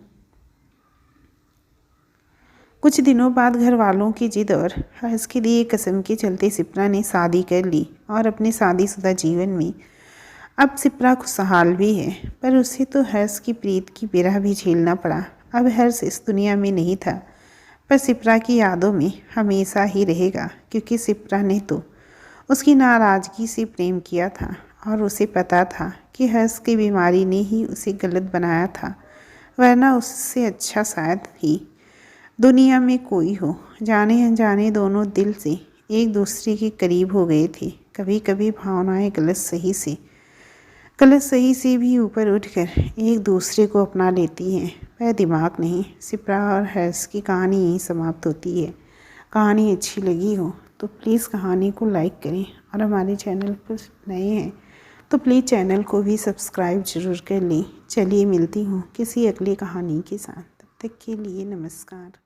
कुछ दिनों बाद घर वालों की जिद और हर्ष के लिए कसम के चलते सिप्रा ने शादी कर ली और अपने शादीशुदा जीवन में अब सिप्रा खुशहाल भी है। पर उसे तो हर्ष की प्रीत की बिरह भी झेलना पड़ा। अब हर्ष इस दुनिया में नहीं था, पर सिप्रा की यादों में हमेशा ही रहेगा, क्योंकि सिप्रा ने तो उसकी नाराज़गी से प्रेम किया था और उसे पता था कि हर्ष की बीमारी ने ही उसे गलत बनाया था, वरना उससे अच्छा शायद ही दुनिया में कोई हो। जाने अनजाने दोनों दिल से एक दूसरे के करीब हो गए थे। कभी कभी भावनाएं गलत सही से भी ऊपर उठकर एक दूसरे को अपना लेती हैं, पर दिमाग नहीं। सिप्रा और हर्ष की कहानी यहीं समाप्त होती है। कहानी अच्छी लगी हो तो प्लीज़ कहानी को लाइक करें, और हमारे चैनल पर नए हैं तो प्लीज़ चैनल को भी सब्सक्राइब जरूर कर लें। चलिए मिलती हूँ किसी अगली कहानी के साथ। तब तक के लिए नमस्कार।